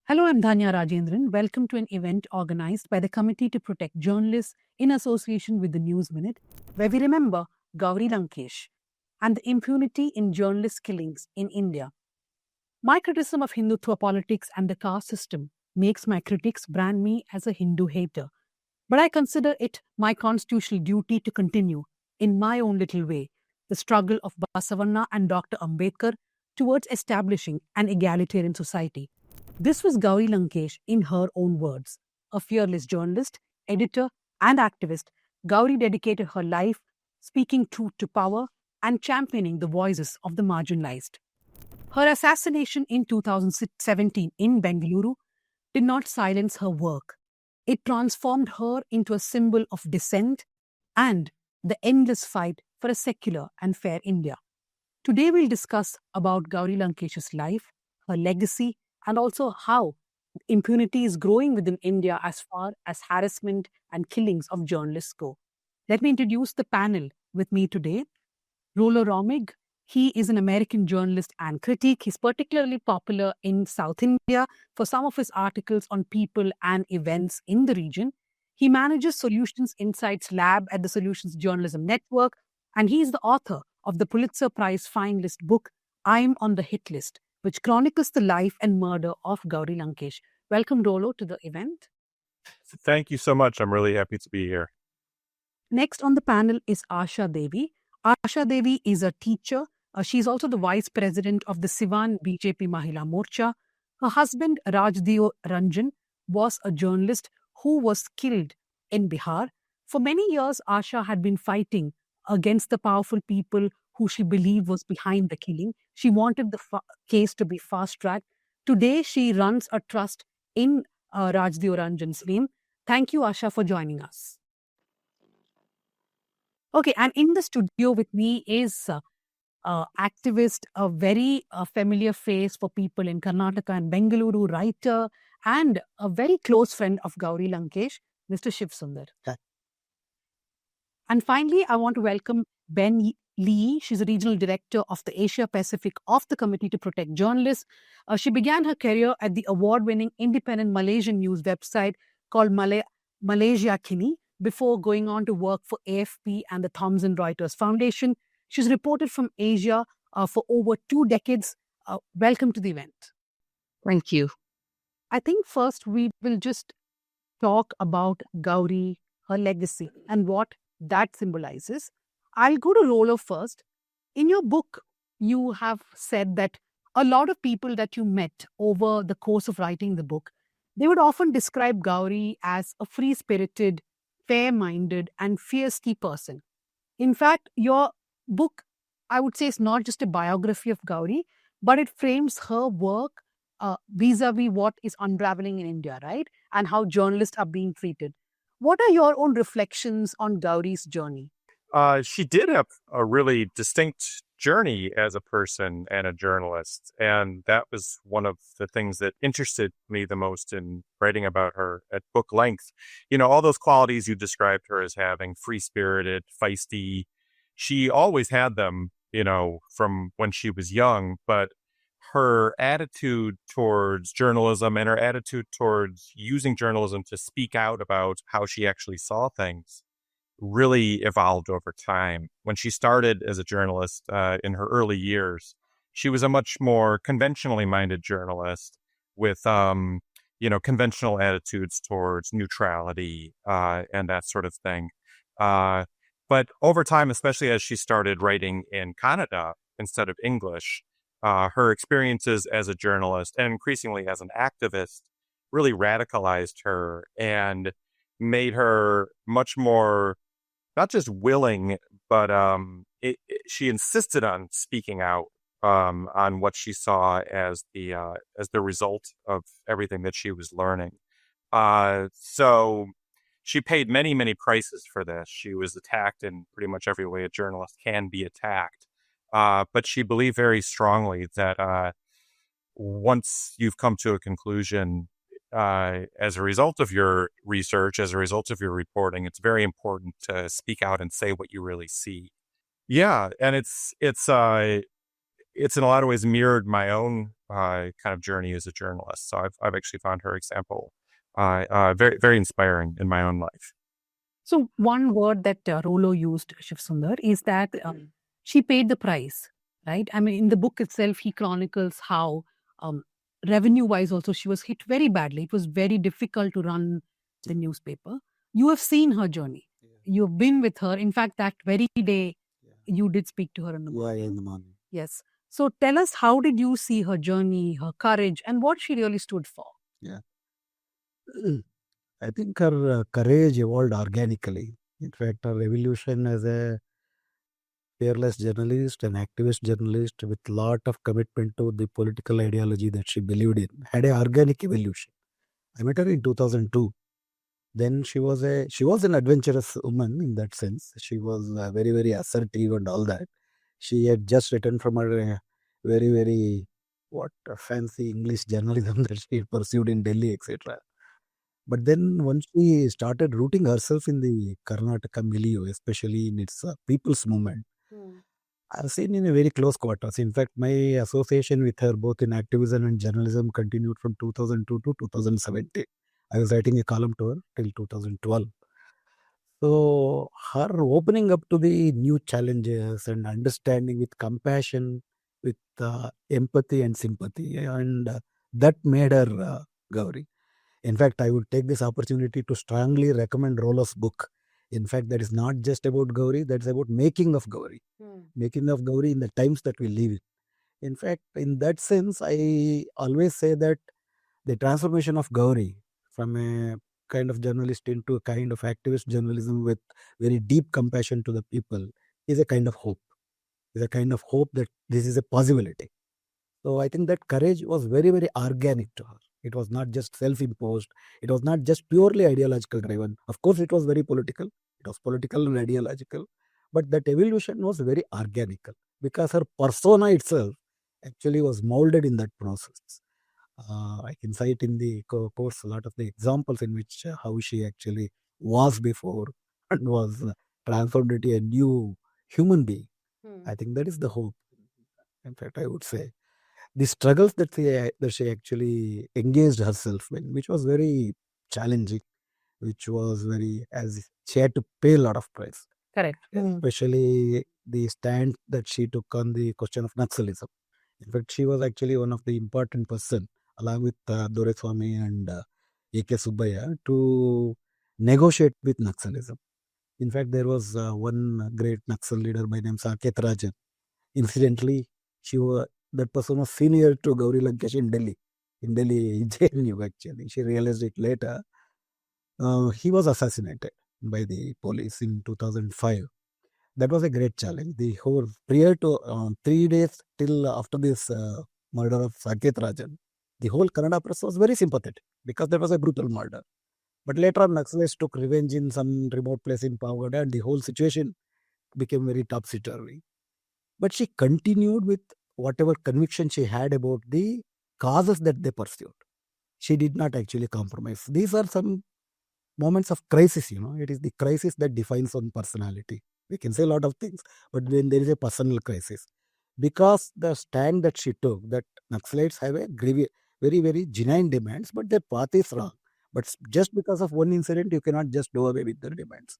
Hello, I'm Dhanya Rajendran. Welcome to an event organized by the Committee to Protect Journalists in association with the News Minute, where we remember Gauri Lankesh and the impunity in journalist killings in India. My criticism of Hindutva politics and the caste system makes my critics brand me as a Hindu hater. But I consider it my constitutional duty to continue, in my own little way, the struggle of Basavanna and Dr. Ambedkar towards establishing an egalitarian society. This was Gauri Lankesh in her own words. A fearless journalist, editor, and activist, Gauri dedicated her life speaking truth to power and championing the voices of the marginalized. Her assassination in 2017 in Bengaluru did not silence her work. It transformed her into a symbol of dissent and the endless fight for a secular and fair India. Today we'll discuss about Gauri Lankesh's life, her legacy, and also how impunity is growing within India as far as harassment and killings of journalists go. Let me introduce the panel with me today. Rollo Romig, he is an American journalist and critic. He's particularly popular in South India for some of his articles on people and events in the region. He manages Solutions Insights Lab at the Solutions Journalism Network, and he is the author of the Pulitzer Prize finalist book, I'm on the Hit List, which chronicles the life and murder of Gauri Lankesh. Welcome, Rollo, to the event. Thank you so much. I'm really happy to be here. Next on the panel is Asha Devi. Asha Devi is a teacher. She's also the vice president of the Sivan BJP Mahila Morcha. Her husband, Rajdev Ranjan, was a journalist who was killed in Bihar. For many years, Asha had been fighting against the powerful people who she believed was behind the killing. She wanted the case to be fast-tracked. Today, she runs a trust in Rajdev Ranjan's name. Thank you, Asha, for joining us. Okay, and in the studio with me is activist, a very familiar face for people in Karnataka and Bengaluru, writer, and a very close friend of Gauri Lankesh, Mr. Shivsundar. Okay. And finally, I want to welcome Ben Lee. She's a regional director of the Asia Pacific of the Committee to Protect Journalists. She began her career at the award-winning independent Malaysian news website called Malaysia Kini before going on to work for AFP and the Thomson Reuters Foundation. She's reported from Asia for over 2 decades. Welcome to the event. Thank you. I think first we will just talk about Gauri, her legacy, and what that symbolizes. I'll go to Rollo first. In your book, you have said that a lot of people that you met over the course of writing the book, they would often describe Gauri as a free-spirited, fair-minded, and fierce person. In fact, your book, I would say, is not just a biography of Gauri, but it frames her work vis-a-vis what is unraveling in India, right? And how journalists are being treated. What are your own reflections on Gauri's journey? She did have a really distinct journey as a person and a journalist. And that was one of the things that interested me the most in writing about her at book length. You know, all those qualities you described her as having, free-spirited, feisty. She always had them, you know, from when she was young, but her attitude towards journalism and her attitude towards using journalism to speak out about how she actually saw things really evolved over time. When she started as a journalist in her early years, she was a much more conventionally minded journalist with, conventional attitudes towards neutrality and that sort of thing. But over time, especially as she started writing in Kannada instead of English, her experiences as a journalist and increasingly as an activist really radicalized her and made her much more, not just willing, but she insisted on speaking out on what she saw as the result of everything that she was learning. So she paid many, many prices for this. She was attacked in pretty much every way a journalist can be attacked. But she believed very strongly that once you've come to a conclusion as a result of your research, as a result of your reporting, it's very important to speak out and say what you really see. Yeah, and it's it's in a lot of ways mirrored my own kind of journey as a journalist. So I've actually found her example very, very inspiring in my own life. So one word that Rollo used, Shivsundar, is that she paid the price, right? I mean, in the book itself, he chronicles how revenue-wise also she was hit very badly. It was very difficult to run the newspaper. You have seen her journey. You've been with her. In fact, that very day, you did speak to her in the morning. in the morning. Yes. So tell us, how did you see her journey, her courage, and what she really stood for? Yeah. I think her courage evolved organically. In fact, her evolution as a fearless journalist, an activist journalist with lot of commitment to the political ideology that she believed in, had a organic evolution. I met her in 2002. Then she was an adventurous woman in that sense. She was very, very assertive and all that. She had just returned from her very, very fancy English journalism that she had pursued in Delhi, etc. But then once she started rooting herself in the Karnataka milieu, especially in its people's movement, I've seen in a very close quarters. In fact, my association with her both in activism and journalism continued from 2002 to 2017. I was writing a column to her till 2012. So her opening up to the new challenges and understanding with compassion, with empathy and sympathy, and that made her Gauri. In fact, I would take this opportunity to strongly recommend Rollo's book. In fact, that is not just about Gauri, that's about making of Gauri. Making of Gauri in the times that we live in. In fact, in that sense, I always say that the transformation of Gauri from a kind of journalist into a kind of activist journalism with very deep compassion to the people is a kind of hope. Is a kind of hope that this is a possibility. So I think that courage was very, very organic to her. It was not just self-imposed. It was not just purely ideological driven. Of course, it was very political. It was political and ideological. But that evolution was very organical because her persona itself actually was molded in that process. I can cite in the course a lot of the examples in which how she actually was before and was transformed into a new human being. I think that is the hope. In fact, I would say the struggles that she actually engaged herself in, which was very challenging, which was very, as she had to pay a lot of price. Correct. Especially the stand that she took on the question of Naxalism. In fact, she was actually one of the important person, along with Doreswamy and A.K. Subbaiah, to negotiate with Naxalism. In fact, there was one great Naxal leader by name Saket Rajan. Incidentally, that person was senior to Gauri Lankesh in Delhi JNU actually. She realized it later. He was assassinated by the police in 2005. That was a great challenge. The whole prior to 3 days till after this murder of Saket Rajan, the whole Kannada press was very sympathetic because there was a brutal murder. But later on, Naxalists took revenge in some remote place in Pavagada and the whole situation became very topsy-turvy. But she continued with whatever conviction she had about the causes that they pursued. She did not actually compromise. These are some moments of crisis, It is the crisis that defines one personality. We can say a lot of things, but when there is a personal crisis, because the stand that she took, that Naxalites have a very, very genuine demands, but their path is wrong. But just because of one incident, you cannot just do away with their demands.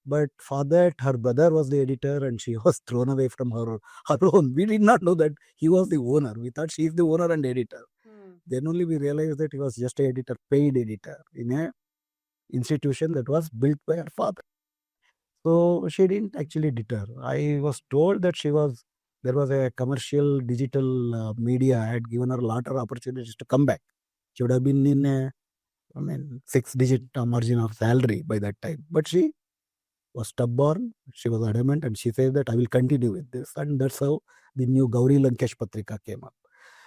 But for that, her brother was the editor and she was thrown away from her own. We did not know that he was the owner. We thought she is the owner and editor. Then only we realized that he was just an editor, paid editor in a institution that was built by her father. So she didn't actually deter. I was told that there was a commercial digital media had given her a lot of opportunities to come back. She would have been in a 6-digit margin of salary by that time. But she was stubborn, she was adamant, and she said that I will continue with this. And that's how the new Gauri Lankesh Patrika came up.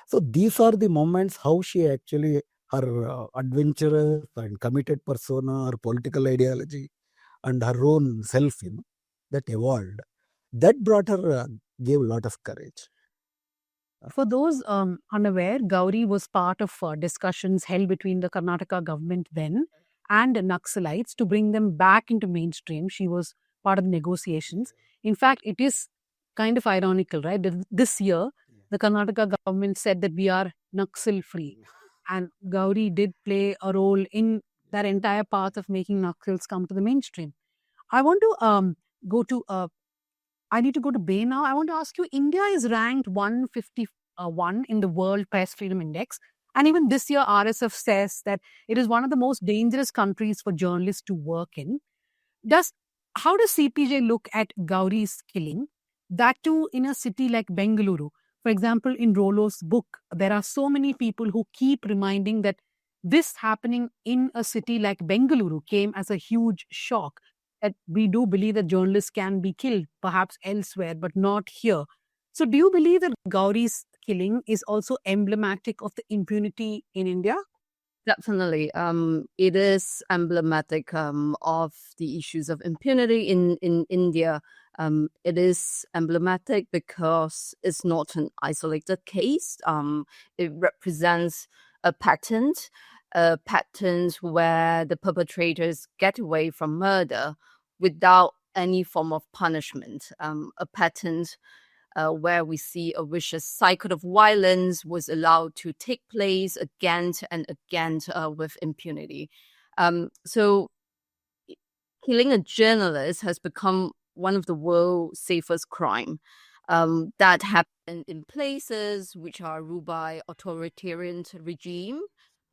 So these are the moments how she actually, her adventurous and committed persona, her political ideology, and her own self, that evolved. That brought her, gave a lot of courage. For those unaware, Gauri was part of discussions held between the Karnataka government then and Naxalites to bring them back into mainstream. She was part of the negotiations. In fact, it is kind of ironical, right? This year, the Karnataka government said that we are Naxal free. And Gauri did play a role in that entire path of making Naxals come to the mainstream. I want to go to, I need to go to Bay now. I want to ask you, India is ranked 151 in the World Press Freedom Index. And even this year, RSF says that it is one of the most dangerous countries for journalists to work in. How does CPJ look at Gauri's killing? That too in a city like Bengaluru. For example, in Rollo's book, there are so many people who keep reminding that this happening in a city like Bengaluru came as a huge shock. That we do believe that journalists can be killed, perhaps elsewhere, but not here. So do you believe that Gauri's killing is also emblematic of the impunity in India? Definitely. It is emblematic of the issues of impunity in India. It is emblematic because it's not an isolated case. It represents a pattern where the perpetrators get away from murder without any form of punishment. A pattern where we see a vicious cycle of violence was allowed to take place again and again with impunity. So killing a journalist has become one of the world's safest crime that happen in places which are ruled by authoritarian regime,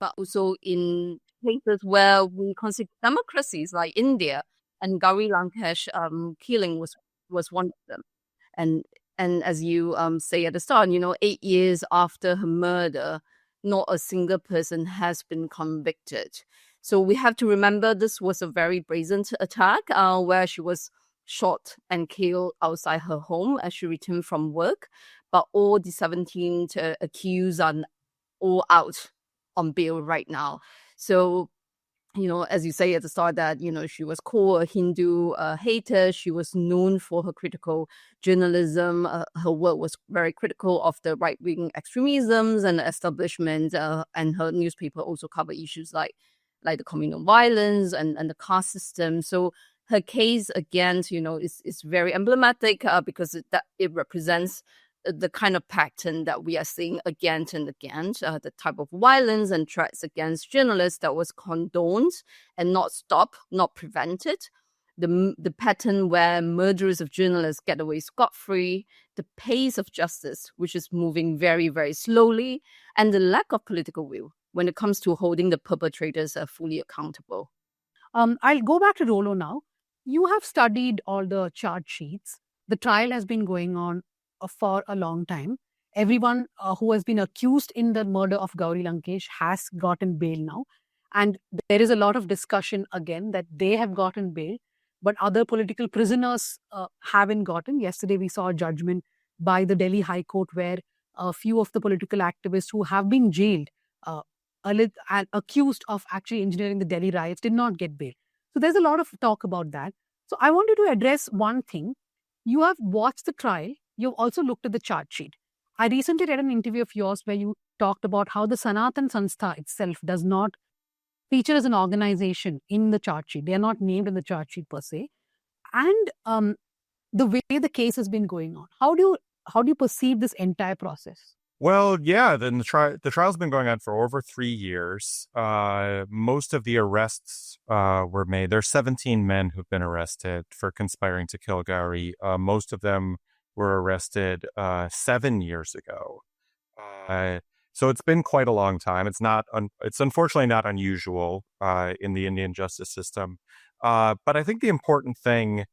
but also in places where we consider democracies like India. And Gauri Lankesh killing was one of them. And as you say at the start, 8 years after her murder, not a single person has been convicted. So we have to remember this was a very brazen attack where she was shot and killed outside her home as she returned from work. But all the 17 accused are all out on bail right now. So as you say at the start that, she was called a Hindu hater. She was known for her critical journalism. Her work was very critical of the right-wing extremisms and the establishment. And her newspaper also covered issues like the communal violence and the caste system. So her case, again, is very emblematic because it represents the kind of pattern that we are seeing again and again, the type of violence and threats against journalists that was condoned and not stopped, not prevented. The pattern where murderers of journalists get away scot-free, the pace of justice, which is moving very, very slowly, and the lack of political will when it comes to holding the perpetrators fully accountable. I'll go back to Rollo now. You have studied all the charge sheets. The trial has been going on for a long time. Everyone who has been accused in the murder of Gauri Lankesh has gotten bail now. And there is a lot of discussion again that they have gotten bail, but other political prisoners haven't gotten. Yesterday, we saw a judgment by the Delhi High Court where a few of the political activists who have been jailed and accused of actually engineering the Delhi riots did not get bail. So there's a lot of talk about that. So I wanted to address one thing. You have watched the trial. You've also looked at the charge sheet. I recently read an interview of yours where you talked about how the Sanatan Sanstha itself does not feature as an organization in the charge sheet. They are not named in the charge sheet per se. And the way the case has been going on, how do you perceive this entire process? Well, yeah, then the trial's been going on for over 3 years. Most of the arrests were made. There's 17 men who've been arrested for conspiring to kill Gauri. Most of them were arrested 7 years ago. So it's been quite a long time. It's unfortunately not unusual in the Indian justice system. But I think the important thing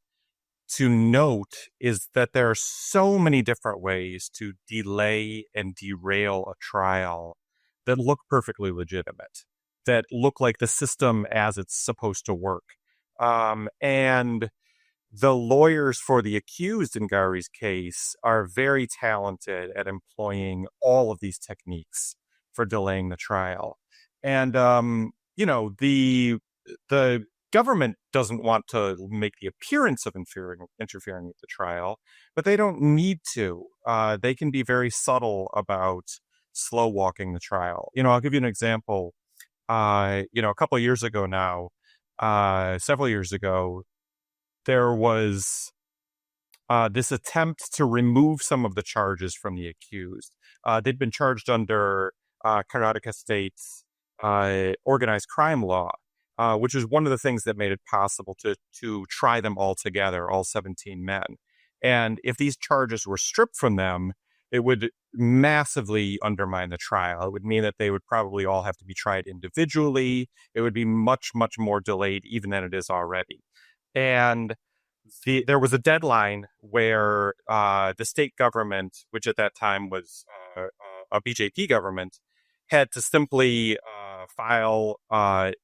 to note is that there are so many different ways to delay and derail a trial that look perfectly legitimate, that look like the system as it's supposed to work. And the lawyers for the accused in Gauri's case are very talented at employing all of these techniques for delaying the trial. And, the government doesn't want to make the appearance of interfering with the trial, but they don't need to. They can be very subtle about slow walking the trial. I'll give you an example. A couple of years ago now, several years ago, there was this attempt to remove some of the charges from the accused. They'd been charged under Karnataka State's organized crime law, which is one of the things that made it possible to try them all together, all 17 men. And if these charges were stripped from them, it would massively undermine the trial. It would mean that they would probably all have to be tried individually. It would be much, much more delayed even than it is already. And there was a deadline where the state government, which at that time was a BJP government, had to simply file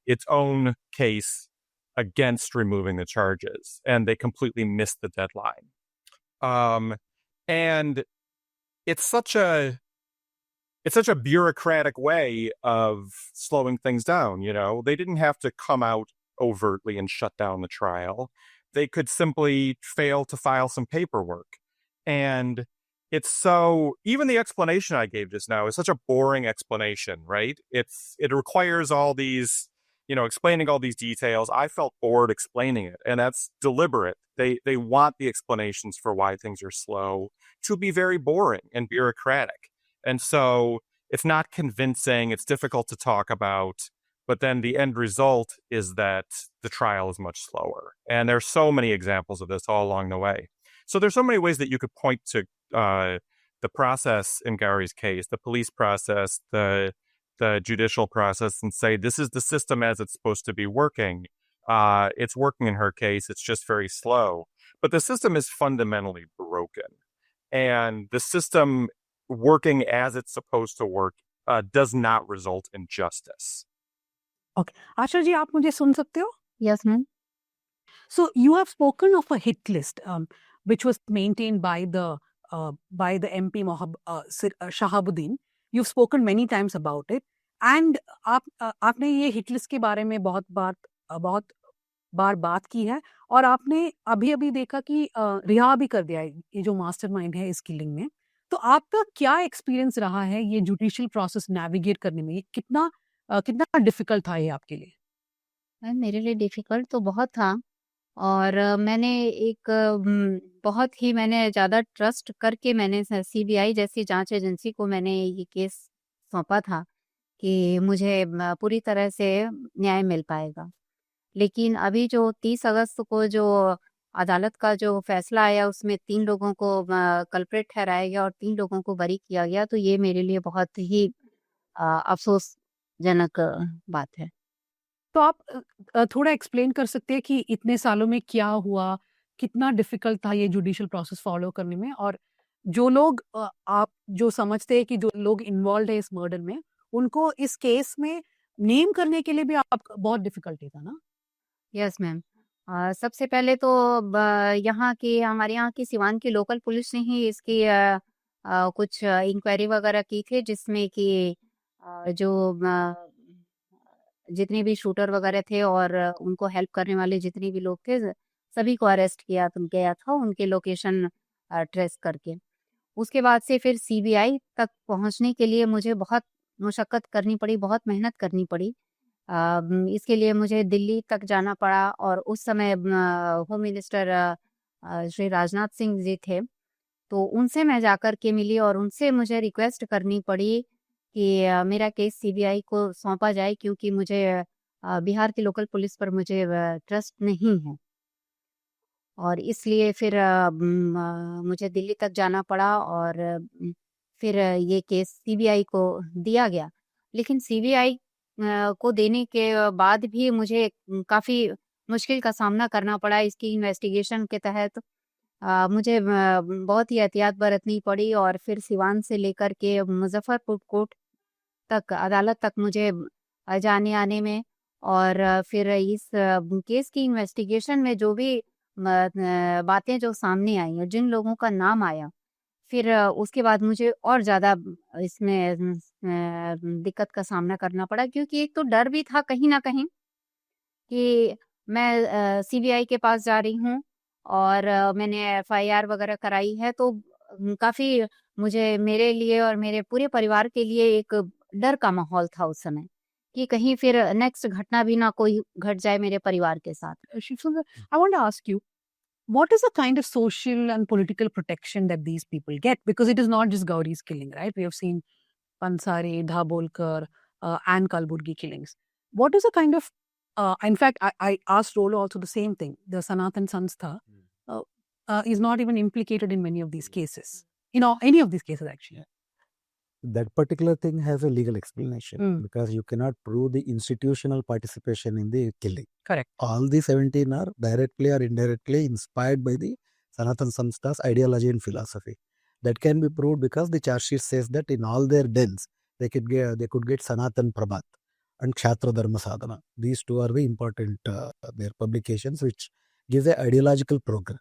its own case against removing the charges, and they completely missed the deadline. And it's such a bureaucratic way of slowing things down. You know, they didn't have to come out overtly and shut down the trial. They could simply fail to file some paperwork. And it's so, even the explanation I gave just now is such a boring explanation, right? It requires all these, you know, explaining all these details. I felt bored explaining it, and that's deliberate. They want the explanations for why things are slow to be very boring and bureaucratic. And so it's not convincing, it's difficult to talk about, but then the end result is that the trial is much slower. And there's so many examples of this all along the way. So there's so many ways that you could point to the process in Gauri's case, the police process, the judicial process, and say, this is the system as it's supposed to be working. It's working in her case. It's just very slow. But the system is fundamentally broken. And the system working as it's supposed to work does not result in justice. Okay. Asha ji, आप मुझे सुन सकते हो? Yes, ma'am. So you have spoken of a hit list, which was maintained by the MP Shahabuddin. You've spoken many times about it, and आपने ये hit list के बारे में बहुत बार बात की है, और आपने अभी देखा कि रिहा भी कर दिया है ये जो मास्टरमाइंड है इस किलिंग में. तो आपका क्या एक्सपीरियंस रहा है ये जुडिशियल प्रोसेस नेविगेट करने में? कितना डिफिकल्ट था ये आपके लिए? मेरे लिए डिफिकल्ट तो बहुत था, और मैंने बहुत ही मैंने ज़्यादा ट्रस्ट करके मैंने सीबीआई जैसी जांच एजेंसी को मैंने ये केस सौंपा था कि मुझे पूरी तरह से न्याय मिल पाएगा. लेकिन अभी जो 30 अगस्त को जो अदालत का जो फैसला आया, उसमें 3 लोगों को कल्प्रेट ठहराया गया और 3 लोगों को बरी किया गया, तो ये मेरे लिए बहुत ही अफसोसजनक बात है. तो आप थोड़ा एक्सप्लेन कर सकते हैं कि इतने सालों में क्या हुआ, कितना डिफिकल्ट था ये जुडिशियल प्रोसेस फॉलो करने में, और जो लोग आप जो समझते हैं कि जो लोग इन्वॉल्व है इस मर्डर में, उनको इस केस में नेम करने के लिए भी आप बहुत डिफिकल्टी था ना? Yes ma'am. सबसे पहले तो हमारे यहाँ की सिवान की लोकल पुलिस ने ही इसकी कुछ इंक्वायरी वगैरह की थी, जिसमें कि जो जितने भी शूटर वगैरह थे और उनको हेल्प करने वाले जितने भी लोग थे, सभी को अरेस्ट किया गया था, उनके लोकेशन ट्रेस करके. उसके बाद से फिर सीबीआई तक पहुंचने के लिए मुझे बहुत मुशक्कत करनी पड़ी, बहुत मेहनत करनी पड़ी. इसके लिए मुझे दिल्ली तक जाना पड़ा, और उस समय होम मिनिस्टर श्री राजनाथ सिंह जी थे, तो उनसे मैं जाकर के मिली और उनसे मुझे रिक्वेस्ट करनी पड़ी कि मेरा केस सीबीआई को सौंपा जाए, क्योंकि मुझे बिहार की लोकल पुलिस पर मुझे ट्रस्ट नहीं है, और इसलिए फिर मुझे दिल्ली तक जाना पड़ा, और फिर ये केस सीबीआई को दिया गया. लेकिन सीबीआई को देने के बाद भी मुझे काफ़ी मुश्किल का सामना करना पड़ा. इसकी इन्वेस्टिगेशन के तहत मुझे बहुत ही एहतियात बरतनी पड़ी, और फिर सिवान से लेकर के मुजफ्फरपुर कोर्ट तक, अदालत तक मुझे जाने आने में, और फिर इस केस की इन्वेस्टिगेशन में जो भी बातें जो सामने आई हैं, जिन लोगों का नाम आया, फिर उसके बाद मुझे और ज़्यादा इसमें दिक्कत का सामना करना पड़ा, क्योंकि एक तो डर भी था कहीं ना कहीं कि मैं सीबीआई के पास जा रही हूँ और मैंने एफआईआर वगैरह कराई है, तो काफ़ी मुझे, मेरे लिए और मेरे पूरे परिवार के लिए एक डर का माहौल था उस समय कि कहीं फिर नेक्स्ट घटना भी ना कोई घट जाए मेरे परिवार के साथ. Shivsundar, I want to ask you, what is the kind of social and political protection that these people get? Because it is not just Gauri's killing, right? We have seen Pansare, Dhabolkar, and Kalburgi killings. What is the kind of, in fact, I asked Rollo also the same thing. The Sanatan Sanstha is not even implicated in many of these cases. Any of these cases, actually. That particular thing has a legal explanation because you cannot prove the institutional participation in the killing. Correct. All the 17 are directly or indirectly inspired by the Sanatan Samstha's ideology and philosophy. That can be proved because the charge sheet says that in all their dens, they could get Sanatan Prabhat and Kshatra Dharma Sadhana. These two are the important their publications which gives an ideological program.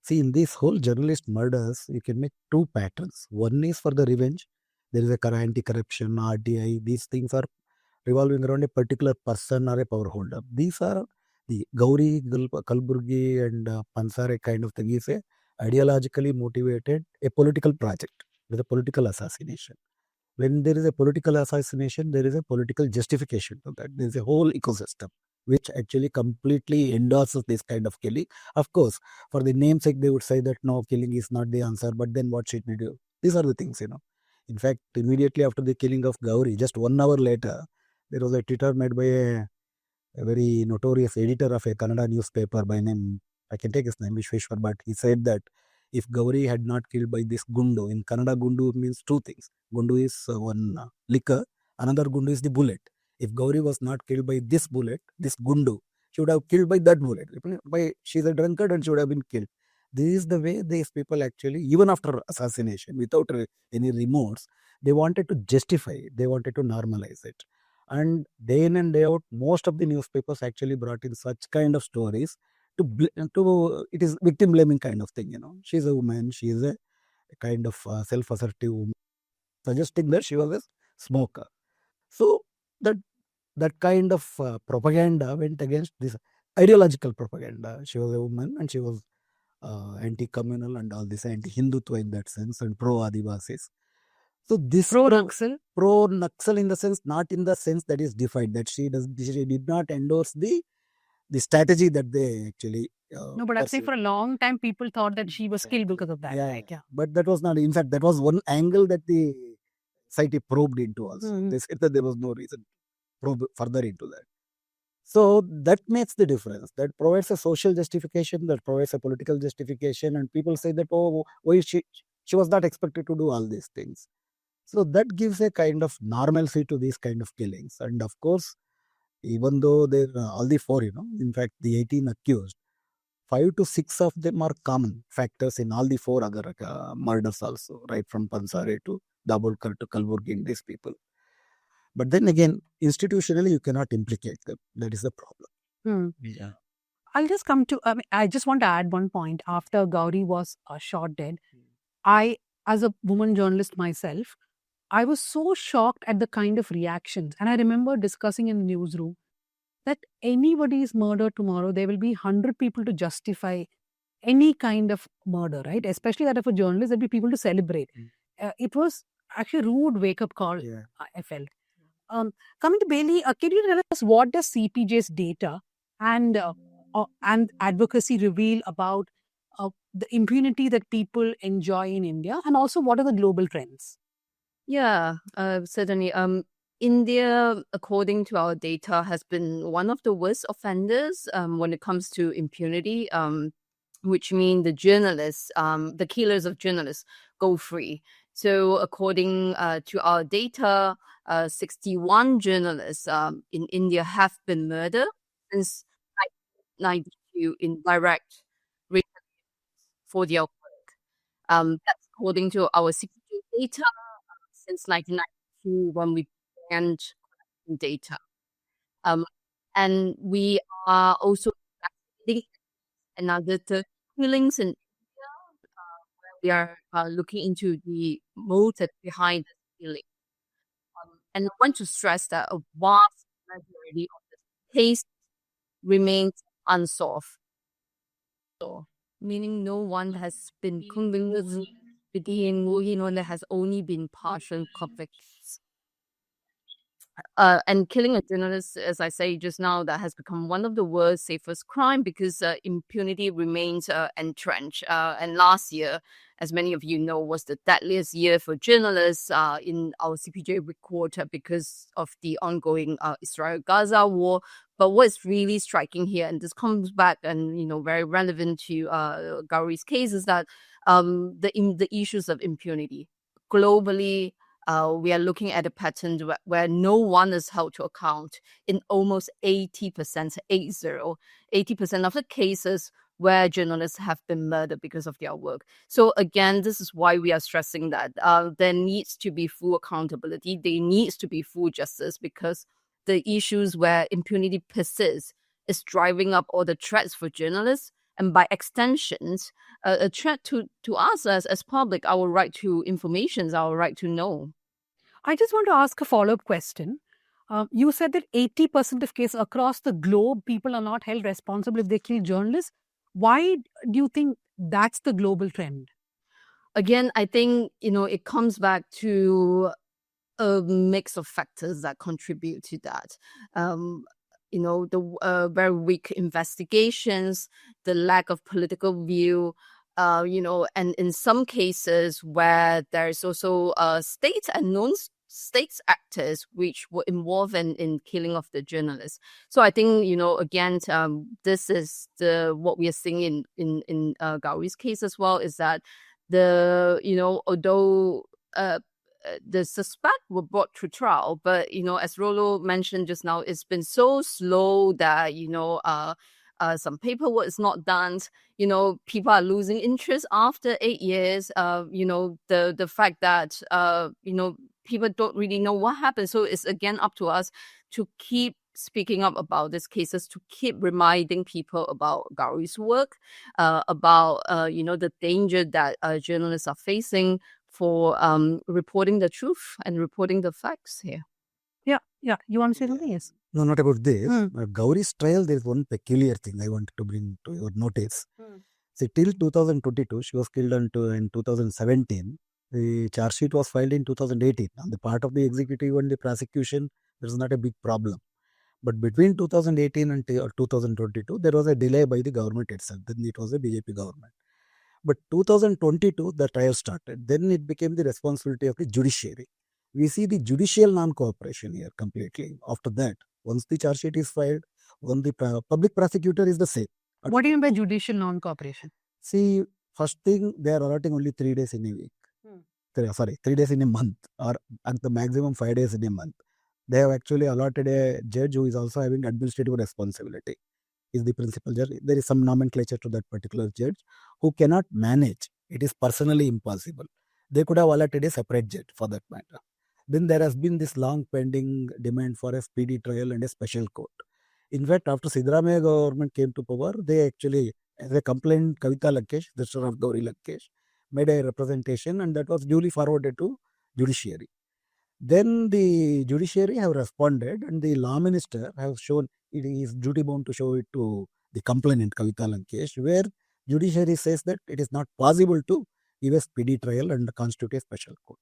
See, in this whole journalist murders, you can make two patterns. One is for the revenge. There is a anti-corruption, RTI. These things are revolving around a particular person or a power holder. These are the Gauri, Kalburgi and Pansare kind of thing is a ideologically motivated, a political project with a political assassination. When there is a political assassination, there is a political justification to that. There is a whole ecosystem which actually completely endorses this kind of killing. Of course, for the namesake, they would say that no, killing is not the answer, but then what should we do? These are the things, In fact, immediately after the killing of Gauri, just 1 hour later, there was a Twitter made by a very notorious editor of a Kannada newspaper by name, I can take his name, Vishweshwar, but he said that if Gauri had not killed by this Gundu, in Kannada Gundu means two things. Gundu is one liquor, another Gundu is the bullet. If Gauri was not killed by this bullet, this Gundu, she would have killed by that bullet. She's a drunkard and she would have been killed. This is the way these people actually, even after assassination, without any remorse, they wanted to justify it. They wanted to normalize it. And day in and day out, most of the newspapers actually brought in such kind of stories to it is victim blaming kind of thing. She's a woman, she is a kind of self-assertive woman, suggesting that she was a smoker. So that kind of propaganda went against this ideological propaganda. She was a woman and she was anti-communal and all this anti-Hindutva in that sense and pro-Adivasis. So this pro-Naxal in the sense, not in the sense that is defined, that she did not endorse the strategy that they actually no, but I'm saying for a long time people thought that she was killed because of that. Yeah. But that was not, in fact, that was one angle that the society probed into also. They said that there was no reason to probe further into that. So that makes the difference. That provides a social justification, that provides a political justification, and people say that, oh, why she was not expected to do all these things. So that gives a kind of normalcy to these kind of killings. And of course, even though they're all the four, in fact, the 18 accused, 5 to 6 of them are common factors in all the 4 other murders also, right from Pansare to Dabolkar to Kalburgi and these people. But then again, institutionally, you cannot implicate them. That is the problem. Yeah. I'll just come to, I just want to add one point. After Gauri was shot dead, I, as a woman journalist myself, I was so shocked at the kind of reactions. And I remember discussing in the newsroom that anybody is murdered tomorrow, there will be 100 people to justify any kind of murder, right? Especially that of a journalist, there'll be people to celebrate. It was actually a rude wake-up call, I felt. Coming to Bailey, can you tell us what does CPJ's data and advocacy reveal about the impunity that people enjoy in India, and also what are the global trends? Yeah, certainly. India, according to our data, has been one of the worst offenders when it comes to impunity, which means the journalists, the killers of journalists, go free. So according to our data, 61 journalists in India have been murdered since 1992 in direct for their work. That's according to our CPJ data since 1992 when we began collecting data. And we are also investigating another killings in India, where we are looking into the motive behind the killing. And I want to stress that a vast majority of the case remains unsolved. Meaning no one has been convicted, there has only been partial convictions. And killing a journalist, as I say just now, that has become one of the world's safest crime because impunity remains entrenched. And last year, as many of you know, was the deadliest year for journalists in our CPJ record because of the ongoing Israel-Gaza war. But what's really striking here, and this comes back and very relevant to Gauri's case, is that the issues of impunity globally. We are looking at a pattern where no one is held to account in almost 80%, 80% of the cases where journalists have been murdered because of their work. So again, this is why we are stressing that there needs to be full accountability. There needs to be full justice because the issues where impunity persists is driving up all the threats for journalists. And by extensions, a threat to us as public, our right to information, our right to know. I just want to ask a follow-up question. You said that 80% of cases across the globe, people are not held responsible if they kill journalists. Why do you think that's the global trend? Again, I think, it comes back to a mix of factors that contribute to that. The very weak investigations, the lack of political view, and in some cases where there's also state and non-state actors which were involved in killing of the journalists. So I think, again, this is what we are seeing in Gauri's case as well, is that although the suspect were brought to trial, but as Rollo mentioned just now, it's been so slow that some paperwork is not done. People are losing interest after 8 years. The fact that people don't really know what happened. So it's again up to us to keep speaking up about these cases, to keep reminding people about Gauri's work, about the danger that journalists are facing for reporting the truth and reporting the facts here. Yeah. You want to say something? Yes. No, not about this. Gauri's trial, there is one peculiar thing I wanted to bring to your notice. See, till 2022, she was killed in 2017. The charge sheet was filed in 2018. On the part of the executive and the prosecution, there is not a big problem. But between 2018 and 2022, there was a delay by the government itself. Then it was a BJP government. But 2022, the trial started. Then it became the responsibility of the judiciary. We see the judicial non-cooperation here completely. After that, once the charge sheet is filed, when the public prosecutor is the same. What do you mean by judicial non-cooperation? See, first thing, they are allotting only 3 days in a week. 3 days in a month, or at the maximum 5 days in a month. They have actually allotted a judge who is also having administrative responsibility. Is the principal judge. There is some nomenclature to that particular judge who cannot manage. It is personally impossible. They could have allotted a separate judge for that matter. Then there has been this long pending demand for a speedy trial and a special court. In fact, after Siddaramaiah government came to power, they actually, as a complaint, Kavita Lankesh, the sister of Gauri Lankesh, made a representation, and that was duly forwarded to judiciary. Then the judiciary have responded, and the law minister has shown it is duty bound to show it to the complainant Kavita Lankesh, where judiciary says that it is not possible to give a speedy trial and constitute a special court.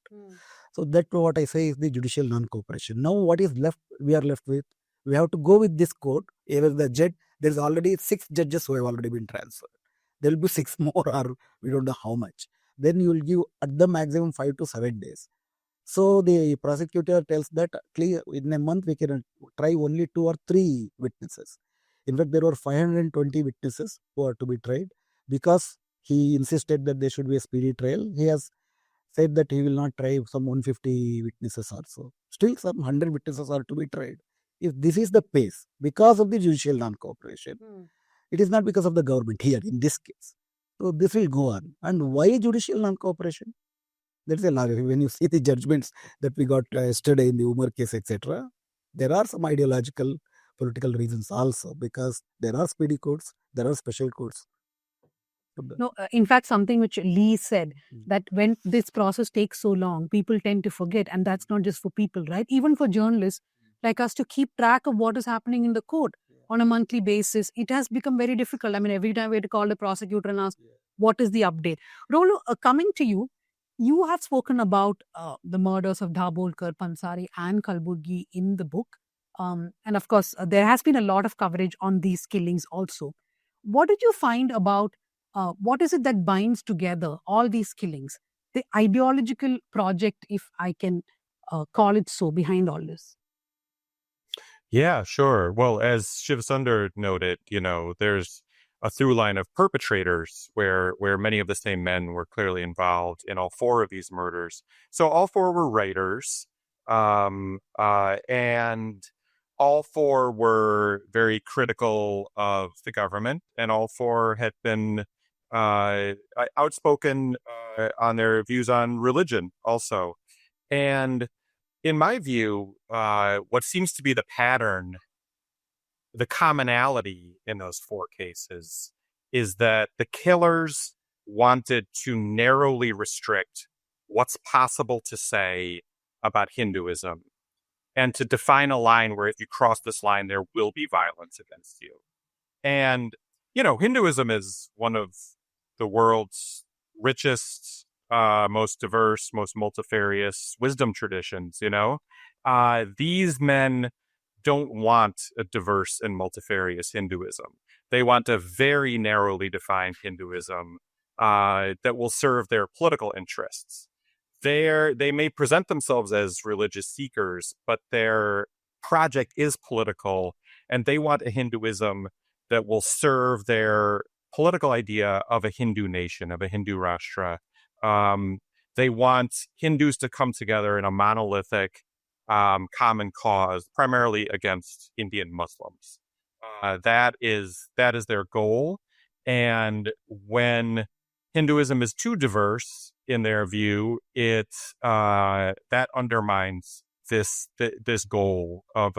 So that's what I say is the judicial non-cooperation. Now what is left? We are left with, we have to go with this court. Either the judge, there is already 6 judges who have already been transferred. There will be 6 more, or we don't know how much. Then you will give at the maximum 5 to 7 days. So the prosecutor tells that in a month we can try only 2 or 3 witnesses. In fact, there were 520 witnesses who are to be tried. Because he insisted that there should be a speedy trial, he has said that he will not try some 150 witnesses also. Still some 100 witnesses are to be tried. If this is the pace, because of the judicial non-cooperation, it is not because of the government here in this case. So this will go on. And why judicial non-cooperation? There is a lot. When you see the judgments that we got yesterday in the Umar case, etc., there are some ideological, political reasons also, because there are speedy courts, there are special courts. No, in fact, something which Lee said, that when this process takes so long, people tend to forget, and that's not just for people, right? Even for journalists like us to keep track of what is happening in the court on a monthly basis, it has become very difficult. I mean, every time we had to call the prosecutor and ask, what is the update? Rollo, coming to you, You have spoken about the murders of Dhabolkar, Pansari, and Kalburgi in the book. And of course, there has been a lot of coverage on these killings also. What did you find about what is it that binds together all these killings? The ideological project, if I can call it so, behind all this? Yeah, sure. Well, as Shivsundar noted, there's a through line of perpetrators where many of the same men were clearly involved in all four of these murders. So all four were writers, and all four were very critical of the government, and all four had been outspoken on their views on religion also. And in my view, what seems to be the pattern, the commonality in those four cases, is that the killers wanted to narrowly restrict what's possible to say about Hinduism and to define a line where if you cross this line, there will be violence against you. And, Hinduism is one of the world's richest, most diverse, most multifarious wisdom traditions, These men don't want a diverse and multifarious Hinduism. They want a very narrowly defined Hinduism that will serve their political interests. They may present themselves as religious seekers, but their project is political, and they want a Hinduism that will serve their political idea of a Hindu nation, of a Hindu Rashtra. They want Hindus to come together in a monolithic common cause, primarily against Indian Muslims. That is their goal. And when Hinduism is too diverse, in their view, that undermines this goal of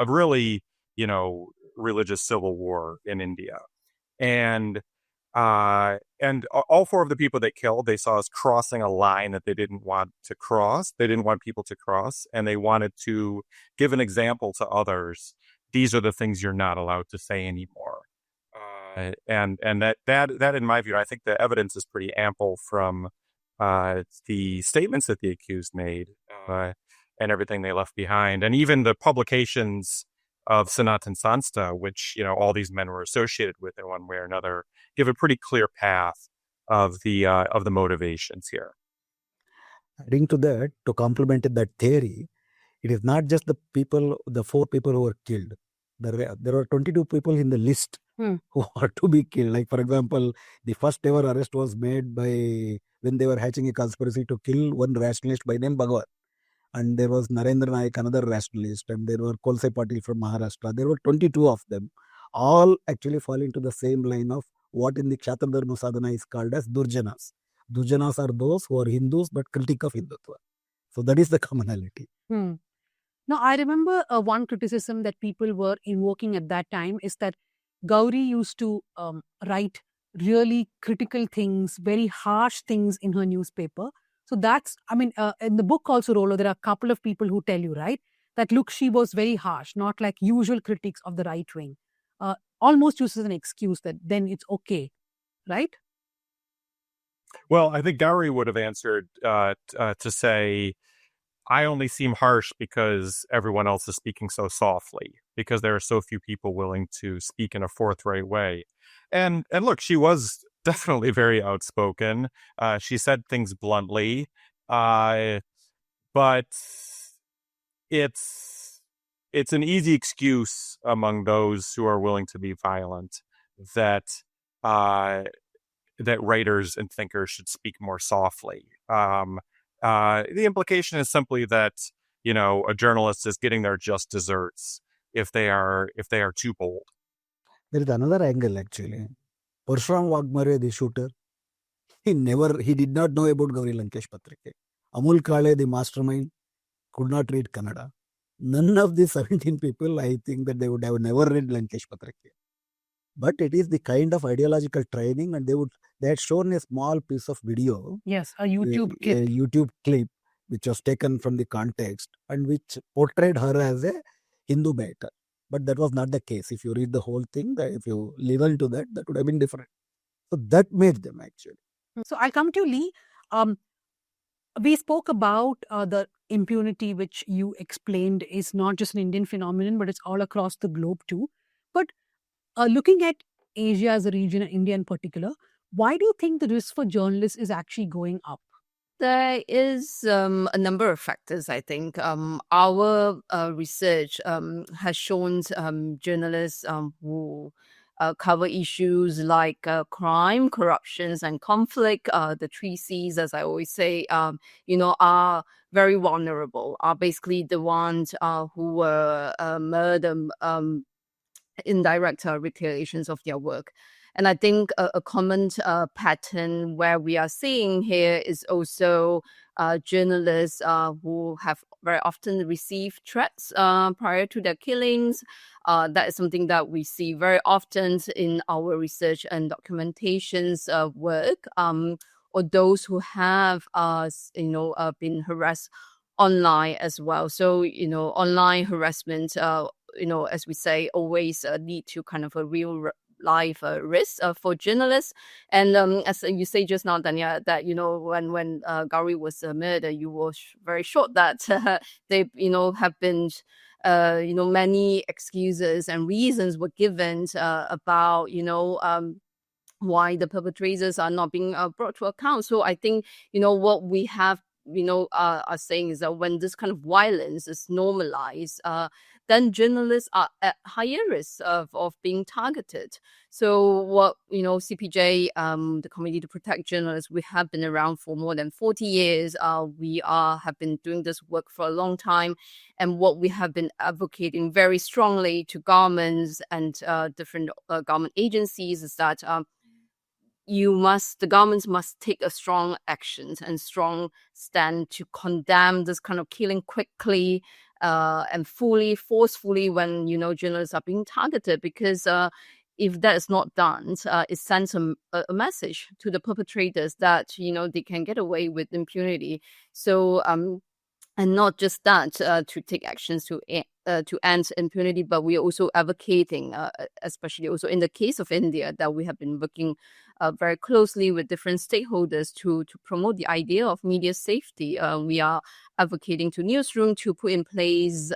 really, religious civil war in India. And all four of the people they killed, they saw as crossing a line that they didn't want to cross. They didn't want people to cross, and they wanted to give an example to others. These are the things you're not allowed to say anymore. And that, in my view, I think the evidence is pretty ample from the statements that the accused made and everything they left behind, and even the publications of Sanatan Sanstha, which all these men were associated with in one way or another, give a pretty clear path of the motivations here. Adding to that, to complement that theory, it is not just the four people who were killed. There were 22 people in the list who are to be killed. Like, for example, the first ever arrest was made when they were hatching a conspiracy to kill one rationalist by name Bhagwat. And there was Narendra Naik, another rationalist, and there were Kolse Patil from Maharashtra. There were 22 of them, all actually fall into the same line of what in the Kshatriya Dharma Sadhana is called as Durjanas. Durjanas are those who are Hindus but critique of Hindutva. So that is the commonality. Now, I remember one criticism that people were invoking at that time is that Gauri used to write really critical things, very harsh things in her newspaper. So that's, in the book also, Rollo, there are a couple of people who tell you, right, that look, she was very harsh, not like usual critics of the right wing. Almost uses an excuse that then it's okay, right? Well, I think Gauri would have answered to say, I only seem harsh because everyone else is speaking so softly, because there are so few people willing to speak in a forthright way. And look, she was definitely very outspoken. She said things bluntly, but it's an easy excuse among those who are willing to be violent that writers and thinkers should speak more softly. The implication is simply that a journalist is getting their just desserts if they are too bold. There is another angle actually. Parshuram Wagmare, the shooter, he did not know about Gauri Lankesh Patrike. Amul Kale, the mastermind, could not read Kannada. None of the 17 people, I think that they would have never read Lankesh Patrike. But it is the kind of ideological training, and they had shown a small piece of video. Yes, a YouTube clip. A YouTube clip which was taken from the context and which portrayed her as a Hindu baiter. But that was not the case. If you read the whole thing, if you listen to that would have been different. So that made them actually. So I'll come to Lee. We spoke about the impunity, which you explained is not just an Indian phenomenon, but it's all across the globe too. But looking at Asia as a region, and India in particular, why do you think the risk for journalists is actually going up? There is a number of factors, I think. Our research has shown journalists who cover issues like crime, corruptions, and conflict, the three C's, as I always say, are very vulnerable, are basically the ones who were murdered in direct retaliations of their work. And I think a common pattern where we are seeing here is also journalists who have very often received threats prior to their killings. That is something that we see very often in our research and documentations work, or those who have, been harassed online as well. So, online harassment, as we say, always lead to kind of a real life risk for journalists. And as you say just now, Dhanya, that when Gauri was murdered, you were very short that they have been many excuses and reasons were given about why the perpetrators are not being brought to account. So I think what we have are saying is that when this kind of violence is normalized, then journalists are at higher risk of being targeted. So what, CPJ, the Committee to Protect Journalists, we have been around for more than 40 years. We have been doing this work for a long time. And what we have been advocating very strongly to governments and different government agencies is that the governments must take a strong action and strong stand to condemn this kind of killing quickly and forcefully when journalists are being targeted, because if that is not done, it sends a message to the perpetrators that they can get away with impunity. So and not just that, to take actions to end impunity, but we are also advocating, especially also in the case of India, that we have been working very closely with different stakeholders to promote the idea of media safety. We are advocating to newsroom to put in place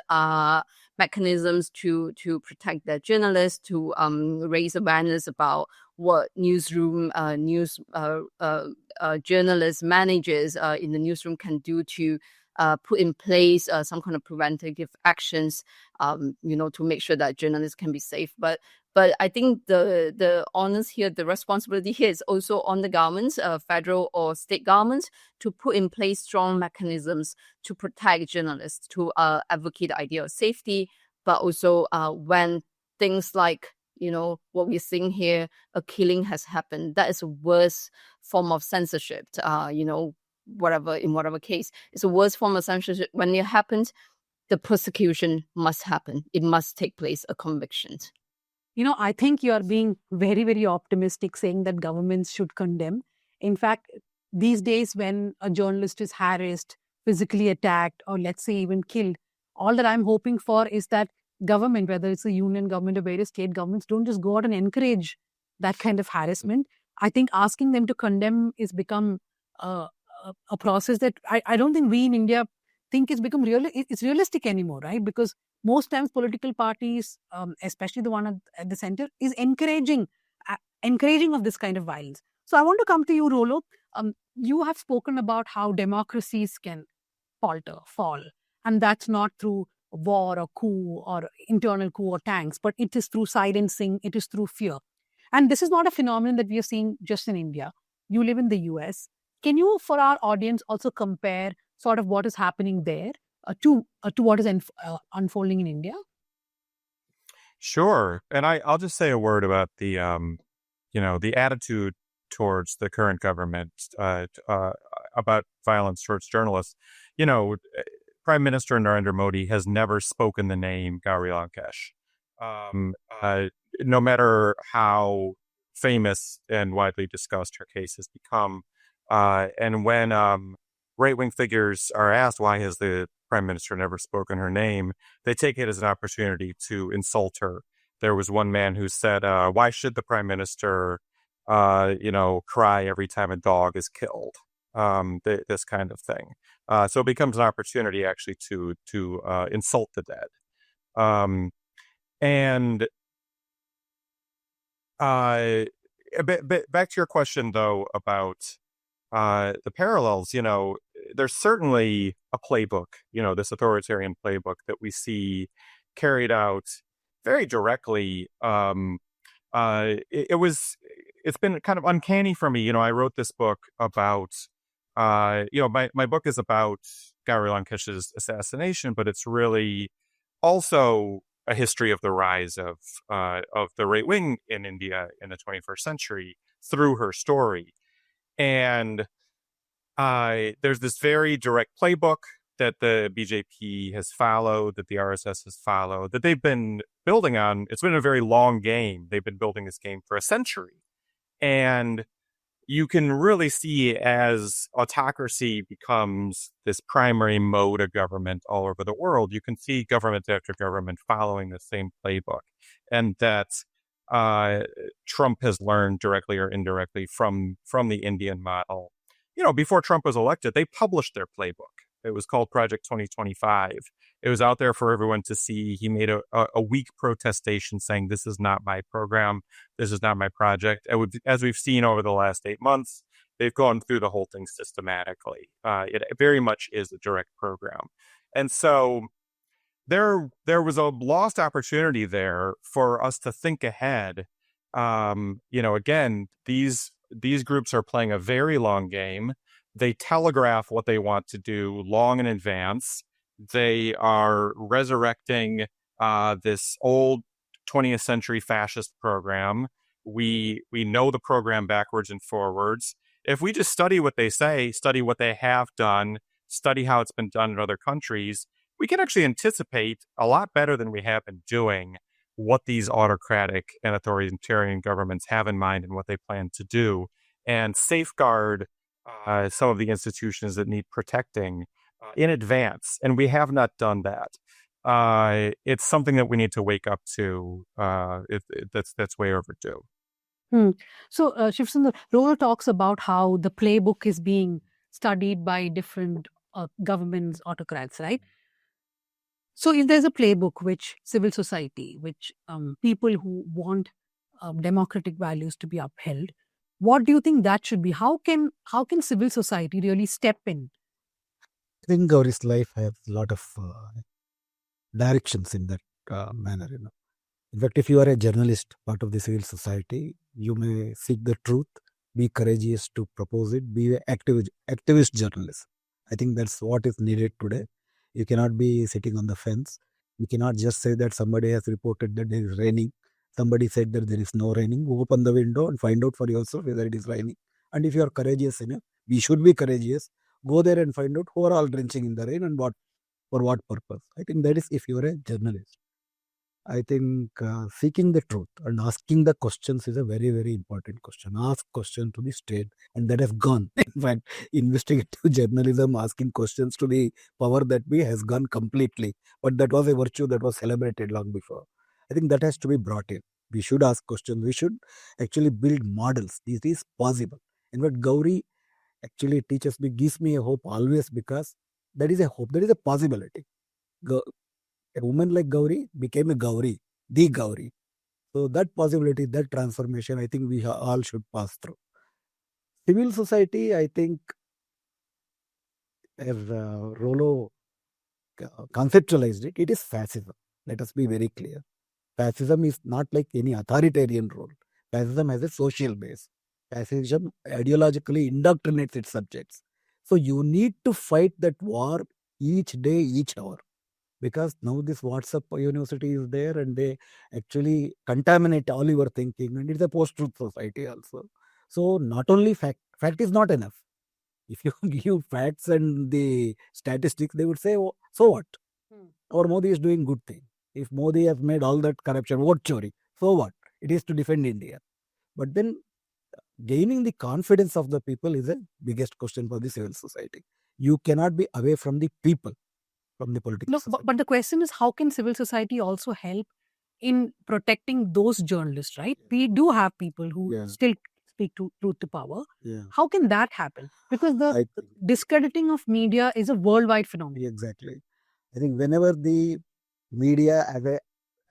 mechanisms to protect their journalists, to raise awareness about what newsroom journalists, managers in the newsroom can do to put in place some kind of preventative actions, to make sure that journalists can be safe. But I think the onus here, the responsibility here is also on the governments, federal or state governments, to put in place strong mechanisms to protect journalists, to advocate the idea of safety, but also when things like what we're seeing here, a killing has happened, that is a worse form of censorship. In whatever case, it's a worse form of censorship. When it happens, the prosecution must happen. It must take place, a conviction. I think you are being very, very optimistic saying that governments should condemn. In fact, these days when a journalist is harassed, physically attacked, or let's say even killed, all that I'm hoping for is that government, whether it's a union government or various state governments, don't just go out and encourage that kind of harassment. I think asking them to condemn is become a process that I don't think we in India think it's become it's realistic anymore, right? Because most times political parties, especially the one at the center, is encouraging of this kind of violence. So I want to come to you, Rollo. You have spoken about how democracies can fall. And that's not through war or coup or internal coup or tanks, but it is through silencing, it is through fear. And this is not a phenomenon that we are seeing just in India. You live in the US. Can you, for our audience, also compare sort of what is happening there to what is unfolding in India? Sure. And I'll just say a word about the attitude towards the current government about violence towards journalists. Prime Minister Narendra Modi has never spoken the name Gauri Lankesh. No matter how famous and widely discussed her case has become. And when right-wing figures are asked why has the prime minister never spoken her name, they take it as an opportunity to insult her. There was one man who said, why should the prime minister, cry every time a dog is killed? this kind of thing. So it becomes an opportunity actually to insult the dead. And back to your question though about the parallels, there's certainly a playbook, this authoritarian playbook that we see carried out very directly. It's been kind of uncanny for me. I wrote this book about, my book is about Gauri Lankesh's assassination, but it's really also a history of the rise of the right wing in India in the 21st century through her story. And there's this very direct playbook that the BJP has followed, that the RSS has followed, that they've been building on. It's been a very long game. They've been building this game for a century. And you can really see as autocracy becomes this primary mode of government all over the world, you can see government after government following the same playbook. And that Trump has learned directly or indirectly from the Indian model. Before Trump was elected, they published their playbook. It was called Project 2025. It was out there for everyone to see. He made a weak protestation saying, this is not my program. This is not my project. As we've seen over the last 8 months, they've gone through the whole thing systematically. It very much is a direct program. And so there was a lost opportunity there for us to think ahead. Again, these groups are playing a very long game. They telegraph what they want to do long in advance. They are resurrecting this old 20th century fascist program. We know the program backwards and forwards. If we just study what they say, study what they have done, study how it's been done in other countries, we can actually anticipate a lot better than we have been doing what these autocratic and authoritarian governments have in mind and what they plan to do, and safeguard some of the institutions that need protecting in advance. And we have not done that. It's something that we need to wake up to. That's way overdue. So, Shivsundar, Rollo talks about how the playbook is being studied by different governments, autocrats, right? So if there's a playbook which civil society, which people who want democratic values to be upheld, what do you think that should be? How can civil society really step in? I think Gauri's life has a lot of directions in that manner. In fact, if you are a journalist, part of the civil society, you may seek the truth, be courageous to propose it, be an activist journalist. I think that's what is needed today. You cannot be sitting on the fence. You cannot just say that somebody has reported that there is raining. Somebody said that there is no raining. Open the window and find out for yourself whether it is raining. And if you are courageous enough, we should be courageous. Go there and find out who are all drenching in the rain and for what purpose. I think that is if you are a journalist. I think seeking the truth and asking the questions is a very, very important question. Ask question to the state, and that has gone. In fact, investigative journalism, asking questions to the power that be, has gone completely. But that was a virtue that was celebrated long before. I think that has to be brought in. We should ask questions. We should actually build models. This is possible. In fact, Gauri actually teaches me, gives me a hope always, because that is a hope. That is a possibility. A woman like Gauri became a Gauri, the Gauri. So that possibility, that transformation, I think we all should pass through. Civil society, I think, as Rollo conceptualized it, it is fascism. Let us be very clear. Fascism is not like any authoritarian role. Fascism has a social base. Fascism ideologically indoctrinates its subjects. So you need to fight that war each day, each hour. Because now this WhatsApp university is there and they actually contaminate all your thinking, and it's a post-truth society also. So not only fact is not enough. If you give facts and the statistics, they would say, oh, so what? Or Modi is doing good thing. If Modi has made all that corruption, vote chori, so what? It is to defend India. But then gaining the confidence of the people is the biggest question for the civil society. You cannot be away from the people, from the political No, but the question is, how can civil society also help in protecting those journalists, right? We do have people who still speak truth to power. Yeah. How can that happen? Because the discrediting of media is a worldwide phenomenon. Exactly. I think whenever the media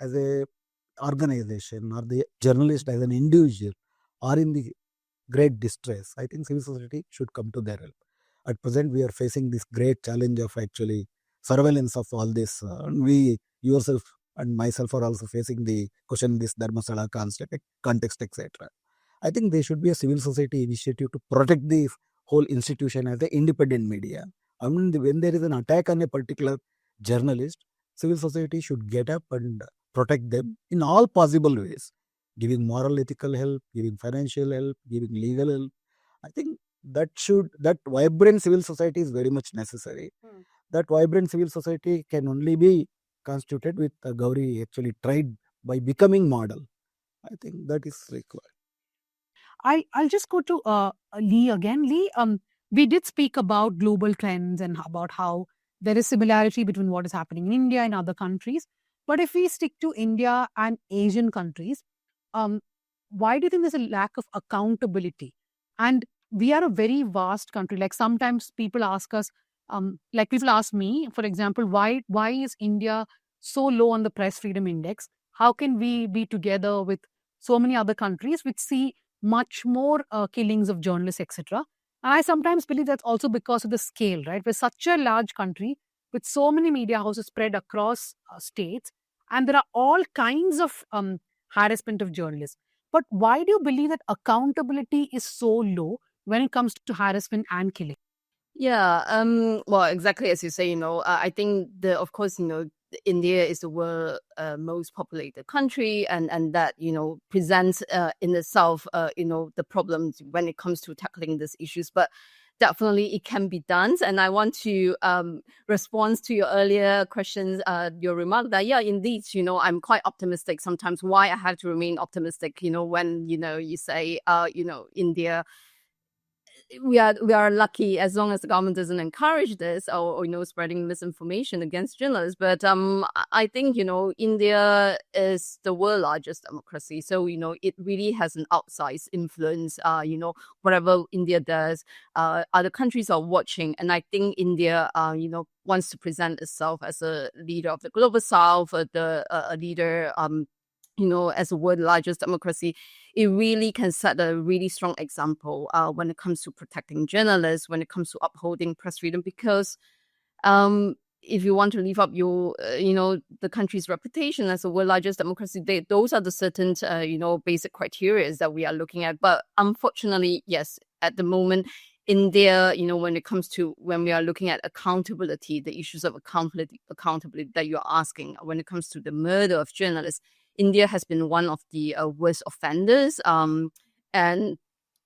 as a organization or the journalist as an individual are in the great distress, I think civil society should come to their help. At present, we are facing this great challenge of actually surveillance of all this. We yourself and myself are also facing the question this Dharmasala context, etc. I think there should be a civil society initiative to protect the whole institution as an independent media. I mean, when there is an attack on a particular journalist, civil society should get up and protect them in all possible ways, giving moral, ethical help, giving financial help, giving legal help. I think that vibrant civil society is very much necessary. That vibrant civil society can only be constituted with Gauri actually tried by becoming model. I think that is required. I'll just go to Lee again. Lee, we did speak about global trends and about how there is similarity between what is happening in India and other countries. But if we stick to India and Asian countries, why do you think there's a lack of accountability? And we are a very vast country. Like sometimes people ask us, like people ask me, for example, why is India so low on the press freedom index? How can we be together with so many other countries which see much more killings of journalists, etc.? And I sometimes believe that's also because of the scale, right? We're such a large country with so many media houses spread across states, and there are all kinds of harassment of journalists. But why do you believe that accountability is so low when it comes to harassment and killing? Yeah, well, exactly as you say, I think of course, India is the world most populated country, and that presents in itself the problems when it comes to tackling these issues. But definitely it can be done, and I want to respond to your earlier questions, your remark that indeed, I'm quite optimistic sometimes. Why I have to remain optimistic, when you say India, we are lucky as long as the government doesn't encourage this or spreading misinformation against journalists. But I think India is the world's largest democracy, so it really has an outsized influence. Whatever India does, other countries are watching, and I think India wants to present itself as a leader of the global South, a leader as the world's largest democracy. It really can set a really strong example when it comes to protecting journalists, when it comes to upholding press freedom, because if you want to live up your, the country's reputation as the world's largest democracy, those are the certain, basic criteria that we are looking at. But unfortunately, yes, at the moment, India, when we are looking at accountability, the issues of accountability that you're asking, when it comes to the murder of journalists, India has been one of the worst offenders. And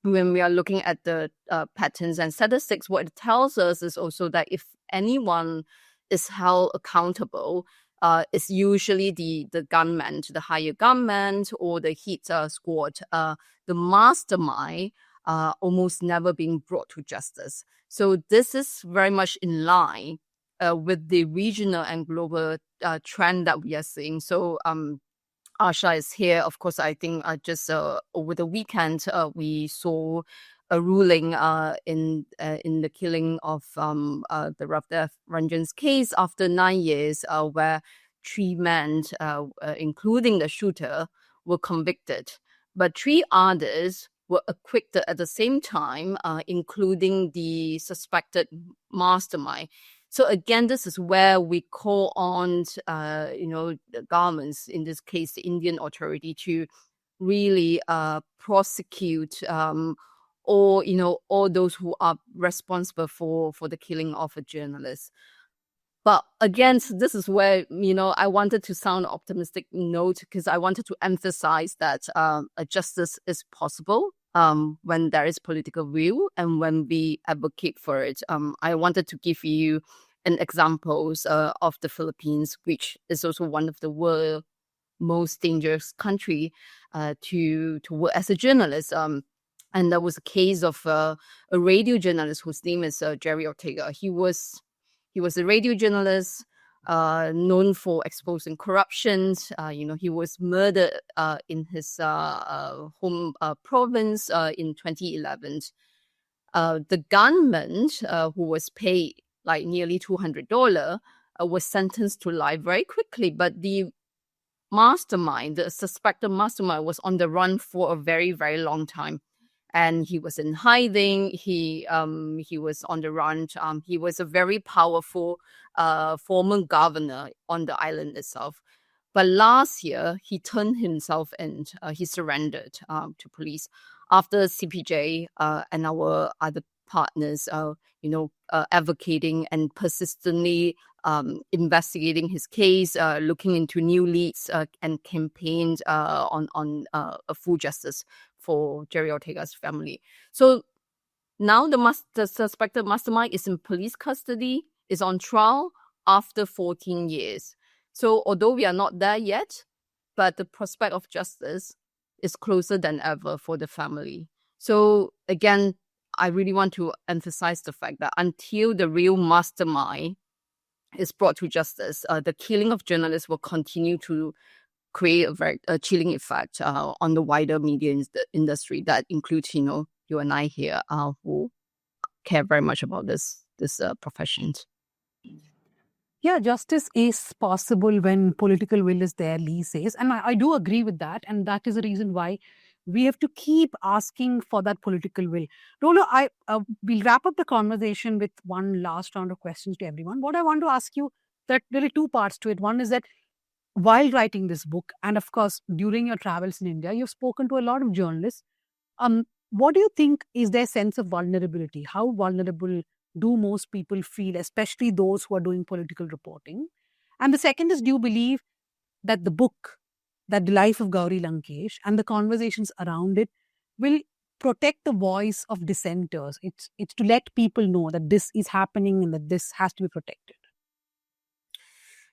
when we are looking at the patterns and statistics, what it tells us is also that if anyone is held accountable, it's usually the gunman, the higher gunman or the hit squad, the mastermind, almost never being brought to justice. So this is very much in line with the regional and global trend that we are seeing. So Asha is here. Of course, I think just over the weekend, we saw a ruling in the killing of the Rajdev Ranjan's case after 9 years, where 3 men, including the shooter, were convicted. But 3 others were acquitted at the same time, including the suspected mastermind. So again, this is where we call on, the governments, in this case, the Indian authority, to really prosecute all those who are responsible for the killing of a journalist. But again, this is where, I wanted to sound optimistic note, because I wanted to emphasize that a justice is possible when there is political will and when we advocate for it. I wanted to give you an examples of the Philippines, which is also one of the world's most dangerous country to work as a journalist. And there was a case of a radio journalist whose name is Jerry Ortega. He was a radio journalist known for exposing corruption. He was murdered in his home province in 2011. The gunman, who was paid like nearly $200, was sentenced to life very quickly. But the mastermind, the suspected mastermind, was on the run for a very, very long time. And he was in hiding. He was on the run. He was a very powerful former governor on the island itself. But last year, he turned himself in. He surrendered to police after CPJ and our other partners, advocating and persistently investigating his case, looking into new leads and campaigned on a full justice for Jerry Ortega's family. So now the suspected mastermind is in police custody, is on trial after 14 years. So although we are not there yet, but the prospect of justice is closer than ever for the family. So again, I really want to emphasize the fact that until the real mastermind is brought to justice, the killing of journalists will continue to create a chilling effect on the wider media industry that includes, you and I here, who care very much about this profession. Yeah, justice is possible when political will is there, Lee says. And I do agree with that. And that is the reason why we have to keep asking for that political will. Rollo, we'll wrap up the conversation with one last round of questions to everyone. What I want to ask you, there are really two parts to it. One is that while writing this book, and of course, during your travels in India, you've spoken to a lot of journalists. What do you think is their sense of vulnerability? How vulnerable do most people feel, especially those who are doing political reporting? And the second is, do you believe that the book, that the life of Gauri Lankesh and the conversations around it will protect the voice of dissenters? It's to let people know that this is happening and that this has to be protected.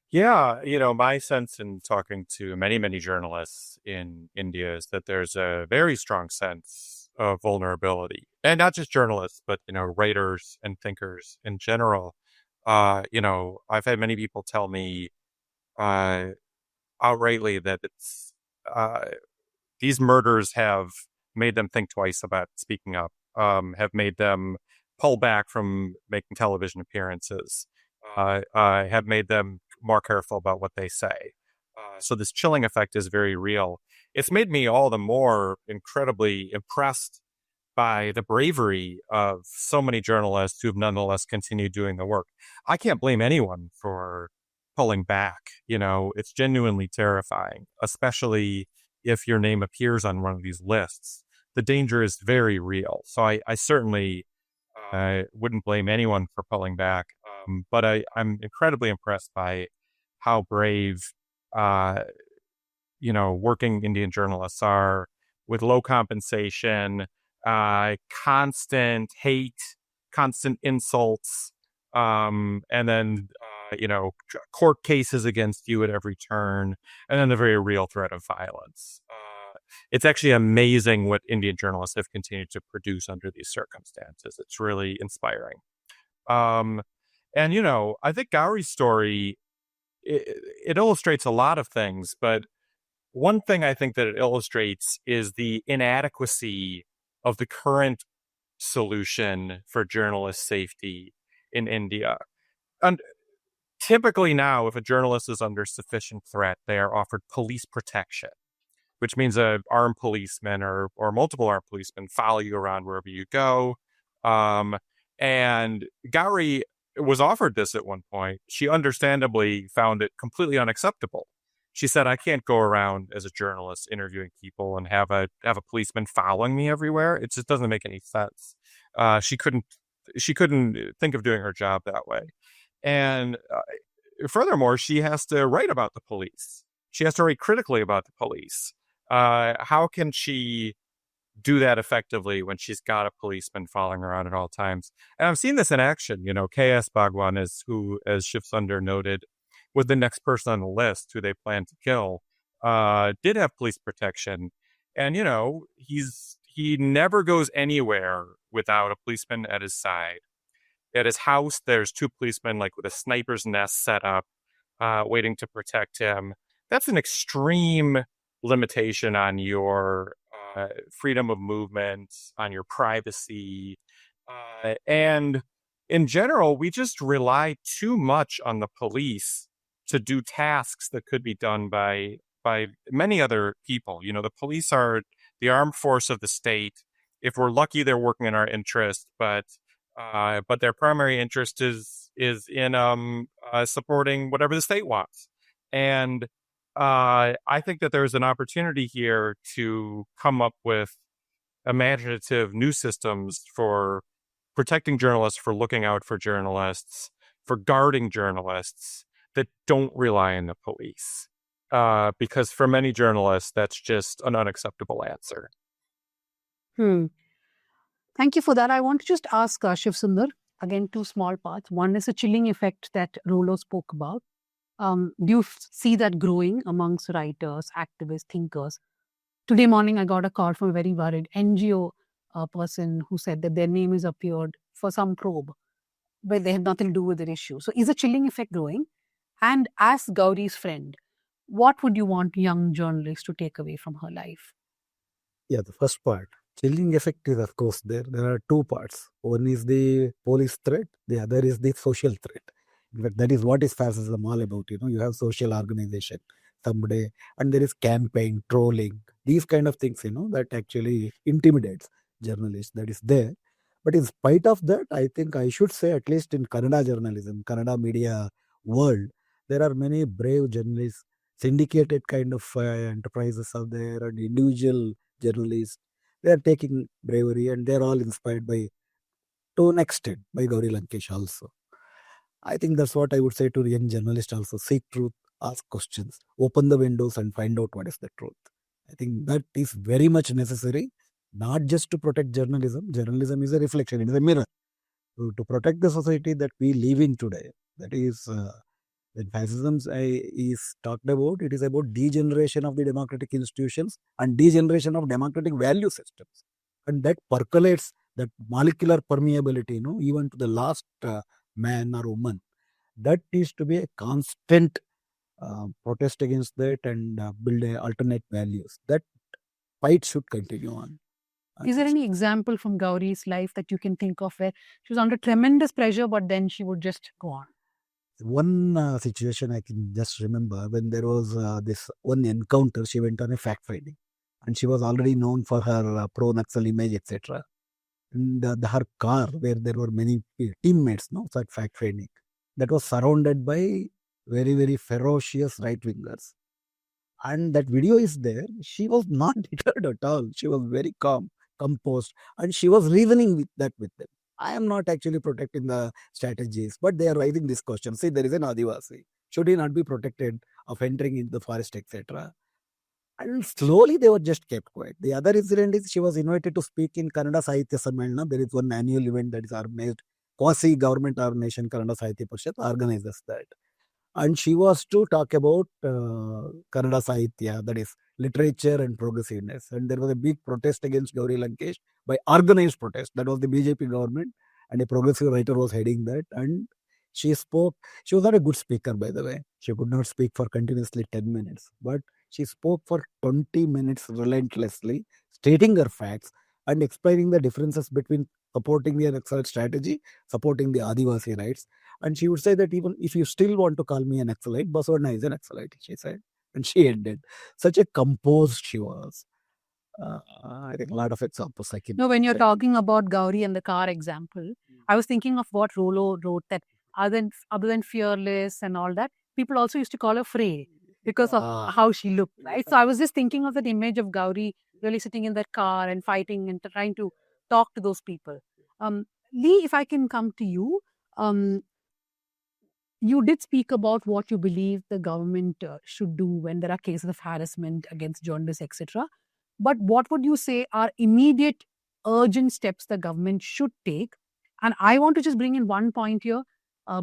Yeah, my sense in talking to many, many journalists in India is that there's a very strong sense of vulnerability. And not just journalists, but, writers and thinkers in general. I've had many people tell me outrightly that it's these murders have made them think twice about speaking up, have made them pull back from making television appearances, have made them more careful about what they say. So this chilling effect is very real. It's made me all the more incredibly impressed by the bravery of so many journalists who've nonetheless continued doing the work. I can't blame anyone for pulling back. It's genuinely terrifying, especially if your name appears on one of these lists. The danger is very real. So I certainly wouldn't blame anyone for pulling back. But I'm incredibly impressed by how brave, working Indian journalists are, with low compensation, constant hate, constant insults, and then, court cases against you at every turn, and then the very real threat of violence. It's actually amazing what Indian journalists have continued to produce under these circumstances. It's really inspiring. And, I think Gauri's story, it illustrates a lot of things, but one thing I think that it illustrates is the inadequacy of the current solution for journalist safety in India. And typically now, if a journalist is under sufficient threat, they are offered police protection, which means an armed policeman or multiple armed policemen follow you around wherever you go. And Gauri was offered this at one point. She understandably found it completely unacceptable. She said, I can't go around as a journalist interviewing people and have a policeman following me everywhere. It just doesn't make any sense. She couldn't think of doing her job that way. And furthermore, she has to write about the police. She has to write critically about the police. How can she do that effectively when she's got a policeman following her around at all times? And I've seen this in action. K.S. Bhagwan is who, as Shivsundar noted, was the next person on the list who they planned to kill, did have police protection. And, he never goes anywhere without a policeman at his side. At his house, there's two policemen, like with a sniper's nest set up. waiting to protect him. That's an extreme limitation on your freedom of movement, on your privacy. And in general, we just rely too much on the police to do tasks that could be done by many other people. You know, the police are the armed force of the state. If we're lucky, they're working in our interest, but their primary interest is in supporting whatever the state wants. And I think that there's an opportunity here to come up with imaginative new systems for protecting journalists, for looking out for journalists, for guarding journalists that don't rely on the police. Because for many journalists, that's just an unacceptable answer. Thank you for that. I want to just ask Shivsundar, again, two small parts. One is a chilling effect that Rollo spoke about. Do you see that growing amongst writers, activists, thinkers? Today morning, I got a call from a very worried NGO person who said that their name is appeared for some probe, but they have nothing to do with the issue. So is a chilling effect growing? And as Gauri's friend, what would you want young journalists to take away from her life? Yeah, the first part. Chilling effect is, of course, there. There are two parts. One is the police threat. The other is the social threat. In fact, that is what is fascism all about. You know, you have social organization someday, and there is campaign, trolling, these kind of things, you know, that actually intimidates journalists. That is there. But in spite of that, I think I should say, at least in Kannada journalism, Kannada media world, there are many brave journalists, syndicated kind of enterprises are there, and individual journalists. They are taking bravery, and they're all inspired by, to an extent, by Gauri Lankesh also. I think that's what I would say to the young journalist also. Seek truth, ask questions, open the windows and find out what is the truth. I think that is very much necessary, not just to protect journalism. Journalism is a reflection, it is a mirror. To protect the society that we live in today. That is, when fascism is talked about, it is about degeneration of the democratic institutions and degeneration of democratic value systems. And that percolates, that molecular permeability, you know, even to the last man or woman. That is to be a constant protest against that and build alternate values. That fight should continue on. Is there any example from Gauri's life that you can think of where she was under tremendous pressure, but then she would just go on? One situation I can just remember, when there was this one encounter, she went on a fact finding, and she was already known for her pro-Naxal image, etc. And her car, where there were many teammates, no, such fact finding, that was surrounded by very, very ferocious right wingers. And that video is there. She was not deterred at all. She was very calm, composed, and she was reasoning with them. I am not actually protecting the strategies, but they are raising this question. See, there is an Adivasi. Should he not be protected of entering into the forest, etc.? And slowly they were just kept quiet. The other incident is she was invited to speak in Kannada Sahitya Sammelana. There is one annual event that is organized, quasi-government organization, Kannada Sahitya Parishad organizes that. And she was to talk about Kannada Sahitya, that is literature and progressiveness. And there was a big protest against Gauri Lankesh by organized protest. That was the BJP government, and a progressive writer was heading that. And she spoke. She was not a good speaker, by the way. She could not speak for continuously 10 minutes. But she spoke for 20 minutes relentlessly, stating her facts and explaining the differences between supporting the Naxalite strategy, supporting the Adivasi rights. And she would say that even if you still want to call me an Naxalite, Basavarna is an Naxalite, she said. And she ended. Such a composed she was. I think a lot of examples I can. No, when you're talking about Gauri and the car example, I was thinking of what Rollo wrote, that other than fearless and all that, people also used to call her Frey because of how she looked, right? So I was just thinking of that image of Gauri really sitting in that car and fighting and trying to talk to those people. Lee, if I can come to you, you did speak about what you believe the government should do when there are cases of harassment against journalists, etc. But what would you say are immediate, urgent steps the government should take? And I want to just bring in one point here.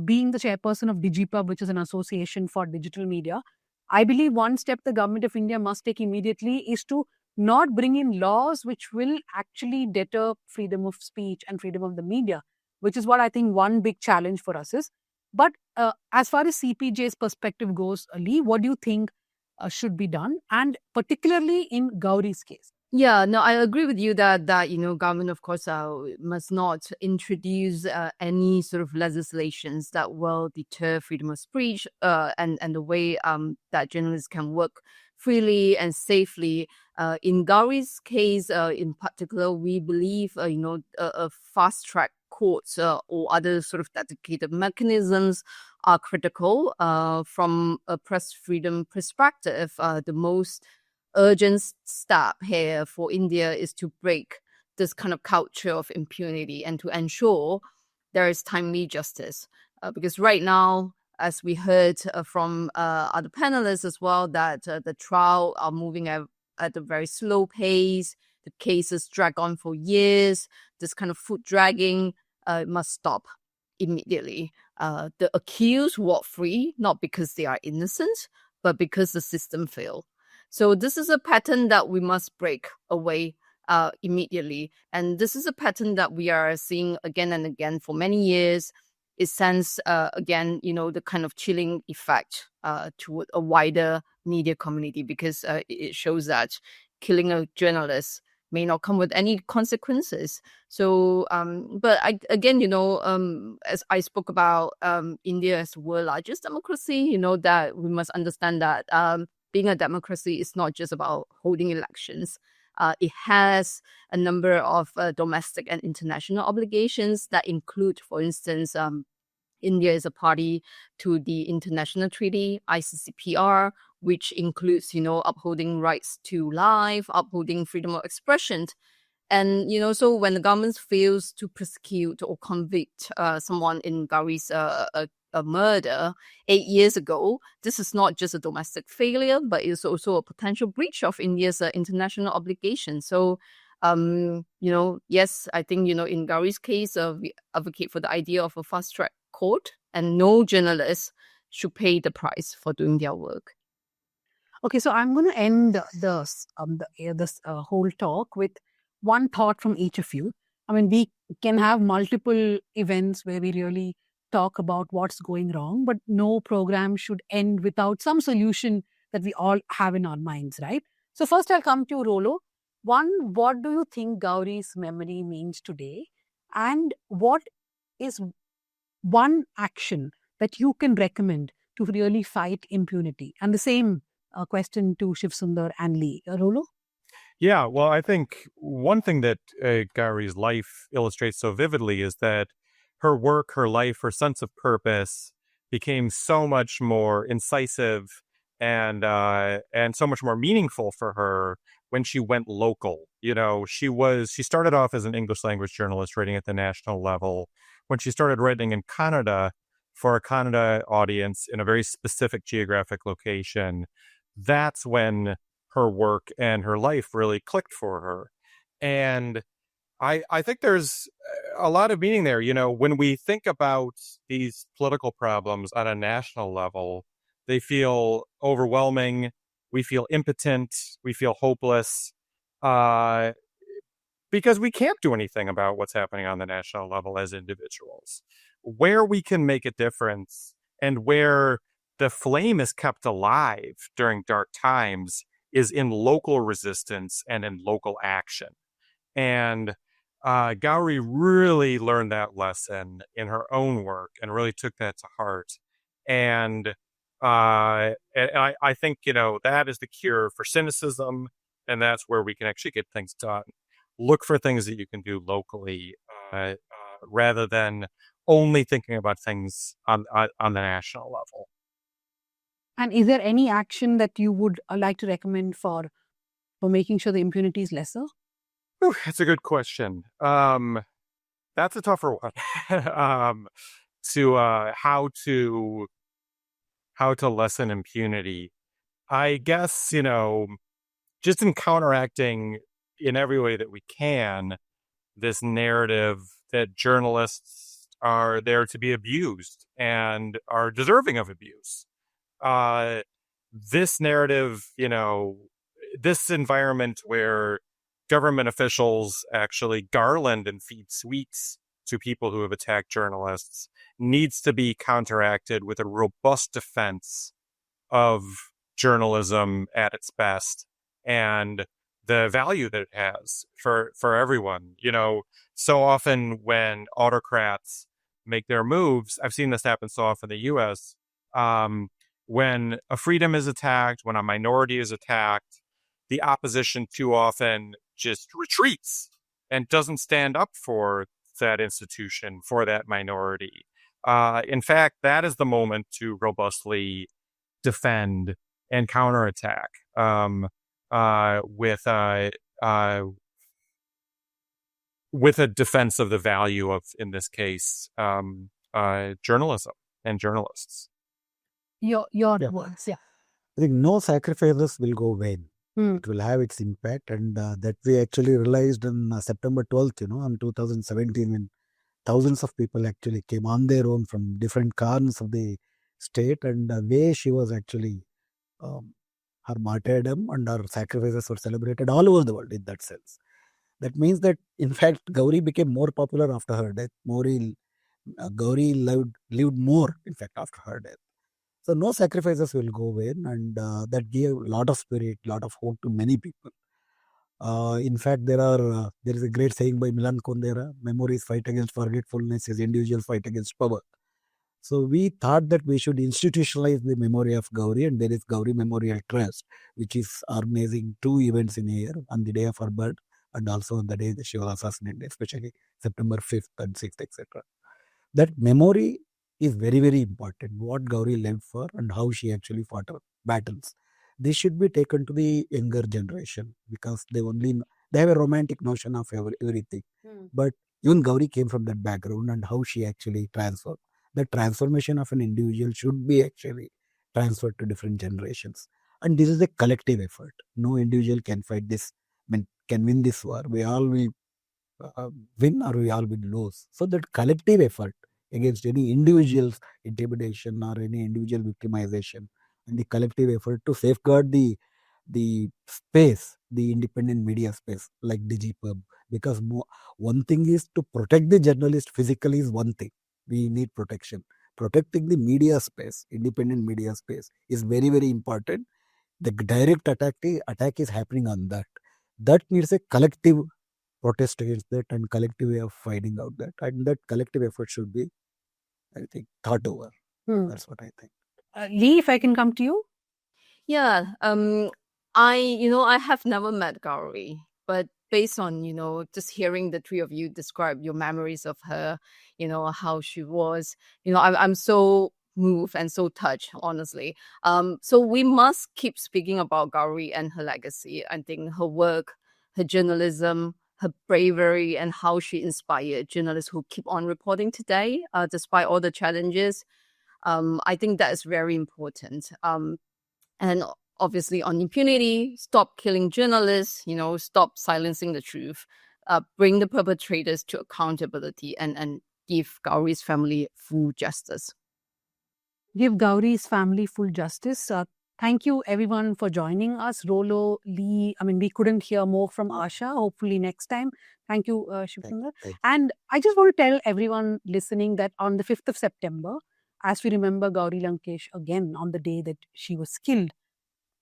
Being the chairperson of DigiPub, which is an association for digital media, I believe one step the government of India must take immediately is to not bring in laws which will actually deter freedom of speech and freedom of the media, which is what I think one big challenge for us is. But as far as CPJ's perspective goes, Lee, what do you think should be done? And particularly in Gauri's case? Yeah, no, I agree with you that government, of course, must not introduce any sort of legislations that will deter freedom of speech and the way that journalists can work freely and safely. In Gauri's case, in particular, we believe a fast track courts or other sort of dedicated mechanisms are critical. From a press freedom perspective, the most urgent step here for India is to break this kind of culture of impunity and to ensure there is timely justice. Because right now, as we heard from other panelists as well, that the trial are moving at a very slow pace. The cases drag on for years. This kind of foot dragging must stop immediately. The accused walk free, not because they are innocent, but because the system failed. So this is a pattern that we must break away immediately. And this is a pattern that we are seeing again and again for many years. It sends, again, the kind of chilling effect to a wider media community, because it shows that killing a journalist may not come with any consequences. So, but again, as I spoke about India as the world's largest democracy, that we must understand that being a democracy is not just about holding elections. It has a number of domestic and international obligations that include, for instance, India is a party to the international treaty, ICCPR, which includes, upholding rights to life, upholding freedom of expression. And, so when the government fails to prosecute or convict someone in Gauri's a murder 8 years ago, this is not just a domestic failure, but it's also a potential breach of India's international obligation. So, yes, I think, in Gauri's case, we advocate for the idea of a fast track court, and no journalist should pay the price for doing their work. Okay, so I'm going to end this whole talk with one thought from each of you. I mean, we can have multiple events where we really talk about what's going wrong, but no program should end without some solution that we all have in our minds, right? So first I'll come to Rollo. One, what do you think Gauri's memory means today? And what is one action that you can recommend to really fight impunity? And the same question to Shivsundar and Lee. Rollo? Yeah, well, I think one thing that Gauri's life illustrates so vividly is that her work, her life, her sense of purpose became so much more incisive and so much more meaningful for her when she went local. She started off as an English language journalist writing at the national level. When she started writing in Canada for a Canada audience in a very specific geographic location, that's when her work and her life really clicked for her. And I think there's a lot of meaning there. When we think about these political problems on a national level, they feel overwhelming. We feel impotent. We feel hopeless because we can't do anything about what's happening on the national level as individuals. Where we can make a difference and where the flame is kept alive during dark times is in local resistance and in local action. And Gauri really learned that lesson in her own work and really took that to heart. And I think, that is the cure for cynicism, and that's where we can actually get things done. Look for things that you can do locally rather than only thinking about things on the national level. And is there any action that you would like to recommend for making sure the impunity is lesser? That's a good question. That's a tougher one. How to lessen impunity. I guess, just in counteracting in every way that we can this narrative that journalists are there to be abused and are deserving of abuse. This narrative, this environment where government officials actually garland and feed sweets to people who have attacked journalists needs to be counteracted with a robust defense of journalism at its best and the value that it has for everyone. So often when autocrats make their moves, I've seen this happen so often in the US, when a freedom is attacked, when a minority is attacked, the opposition too often just retreats and doesn't stand up for that institution, for that minority. In fact, that is the moment to robustly defend and counterattack with a defense of the value of, in this case, journalism and journalists. Your Yeah. words, yeah. I think no sacrifices will go vain. It will have its impact, and that we actually realized on September 12th, in 2017, when thousands of people actually came on their own from different corners of the state, and the way she was actually, her martyrdom and her sacrifices were celebrated all over the world in that sense. That means that, in fact, Gauri became more popular after her death. Gauri lived more, in fact, after her death. So no sacrifices will go vain, and that gave a lot of spirit, lot of hope to many people. In fact, there is a great saying by Milan Kundera: "Memories fight against forgetfulness as individuals fight against power." So we thought that we should institutionalize the memory of Gauri, and there is Gauri Memorial Trust, which is organizing 2 events in a year, on the day of her birth and also on the day that she was assassinated, especially September 5th and 6th, etc. That memory is very, very important. What Gauri lived for and how she actually fought her battles. This should be taken to the younger generation, because they have a romantic notion of everything. But even Gauri came from that background, and how she actually transformed. The transformation of an individual should be actually transferred to different generations. And this is a collective effort. No individual can fight this, can win this war. We all will win or we all will lose. So that collective effort against any individual's intimidation or any individual victimization, and the collective effort to safeguard the space, the independent media space, like DigiPub. Because one thing is to protect the journalist physically is one thing. We need protection. Protecting the media space, independent media space, is very, very important. The direct attack is happening on that. That needs a collective protest against that and collective way of finding out that. And that collective effort should be, I think, thought over. That's what I think. Lee, if I can come to you. Yeah, I have never met Gauri, but based on, just hearing the three of you describe your memories of her, how she was, I'm so moved and so touched, honestly. So we must keep speaking about Gauri and her legacy. I think her work, her journalism, her bravery, and how she inspired journalists who keep on reporting today, despite all the challenges. I think that is very important. And obviously on impunity, stop killing journalists, stop silencing the truth, bring the perpetrators to accountability, and give Gauri's family full justice. Give Gauri's family full justice. Thank you, everyone, for joining us. Rollo, Lee, we couldn't hear more from Asha. Hopefully next time. Thank you, Shivsundar. And I just want to tell everyone listening that on the 5th of September, as we remember Gauri Lankesh again on the day that she was killed,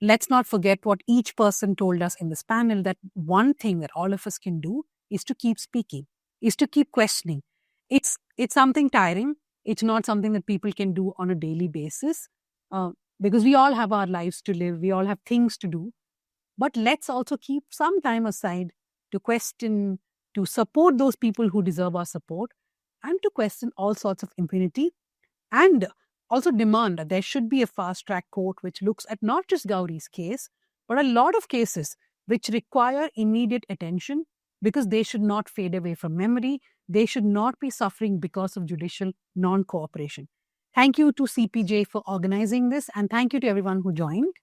let's not forget what each person told us in this panel, that one thing that all of us can do is to keep speaking, is to keep questioning. It's something tiring. It's not something that people can do on a daily basis, because we all have our lives to live. We all have things to do. But let's also keep some time aside to question, to support those people who deserve our support, and to question all sorts of impunity, and also demand that there should be a fast-track court which looks at not just Gauri's case, but a lot of cases which require immediate attention, because they should not fade away from memory. They should not be suffering because of judicial non-cooperation. Thank you to CPJ for organizing this, and thank you to everyone who joined.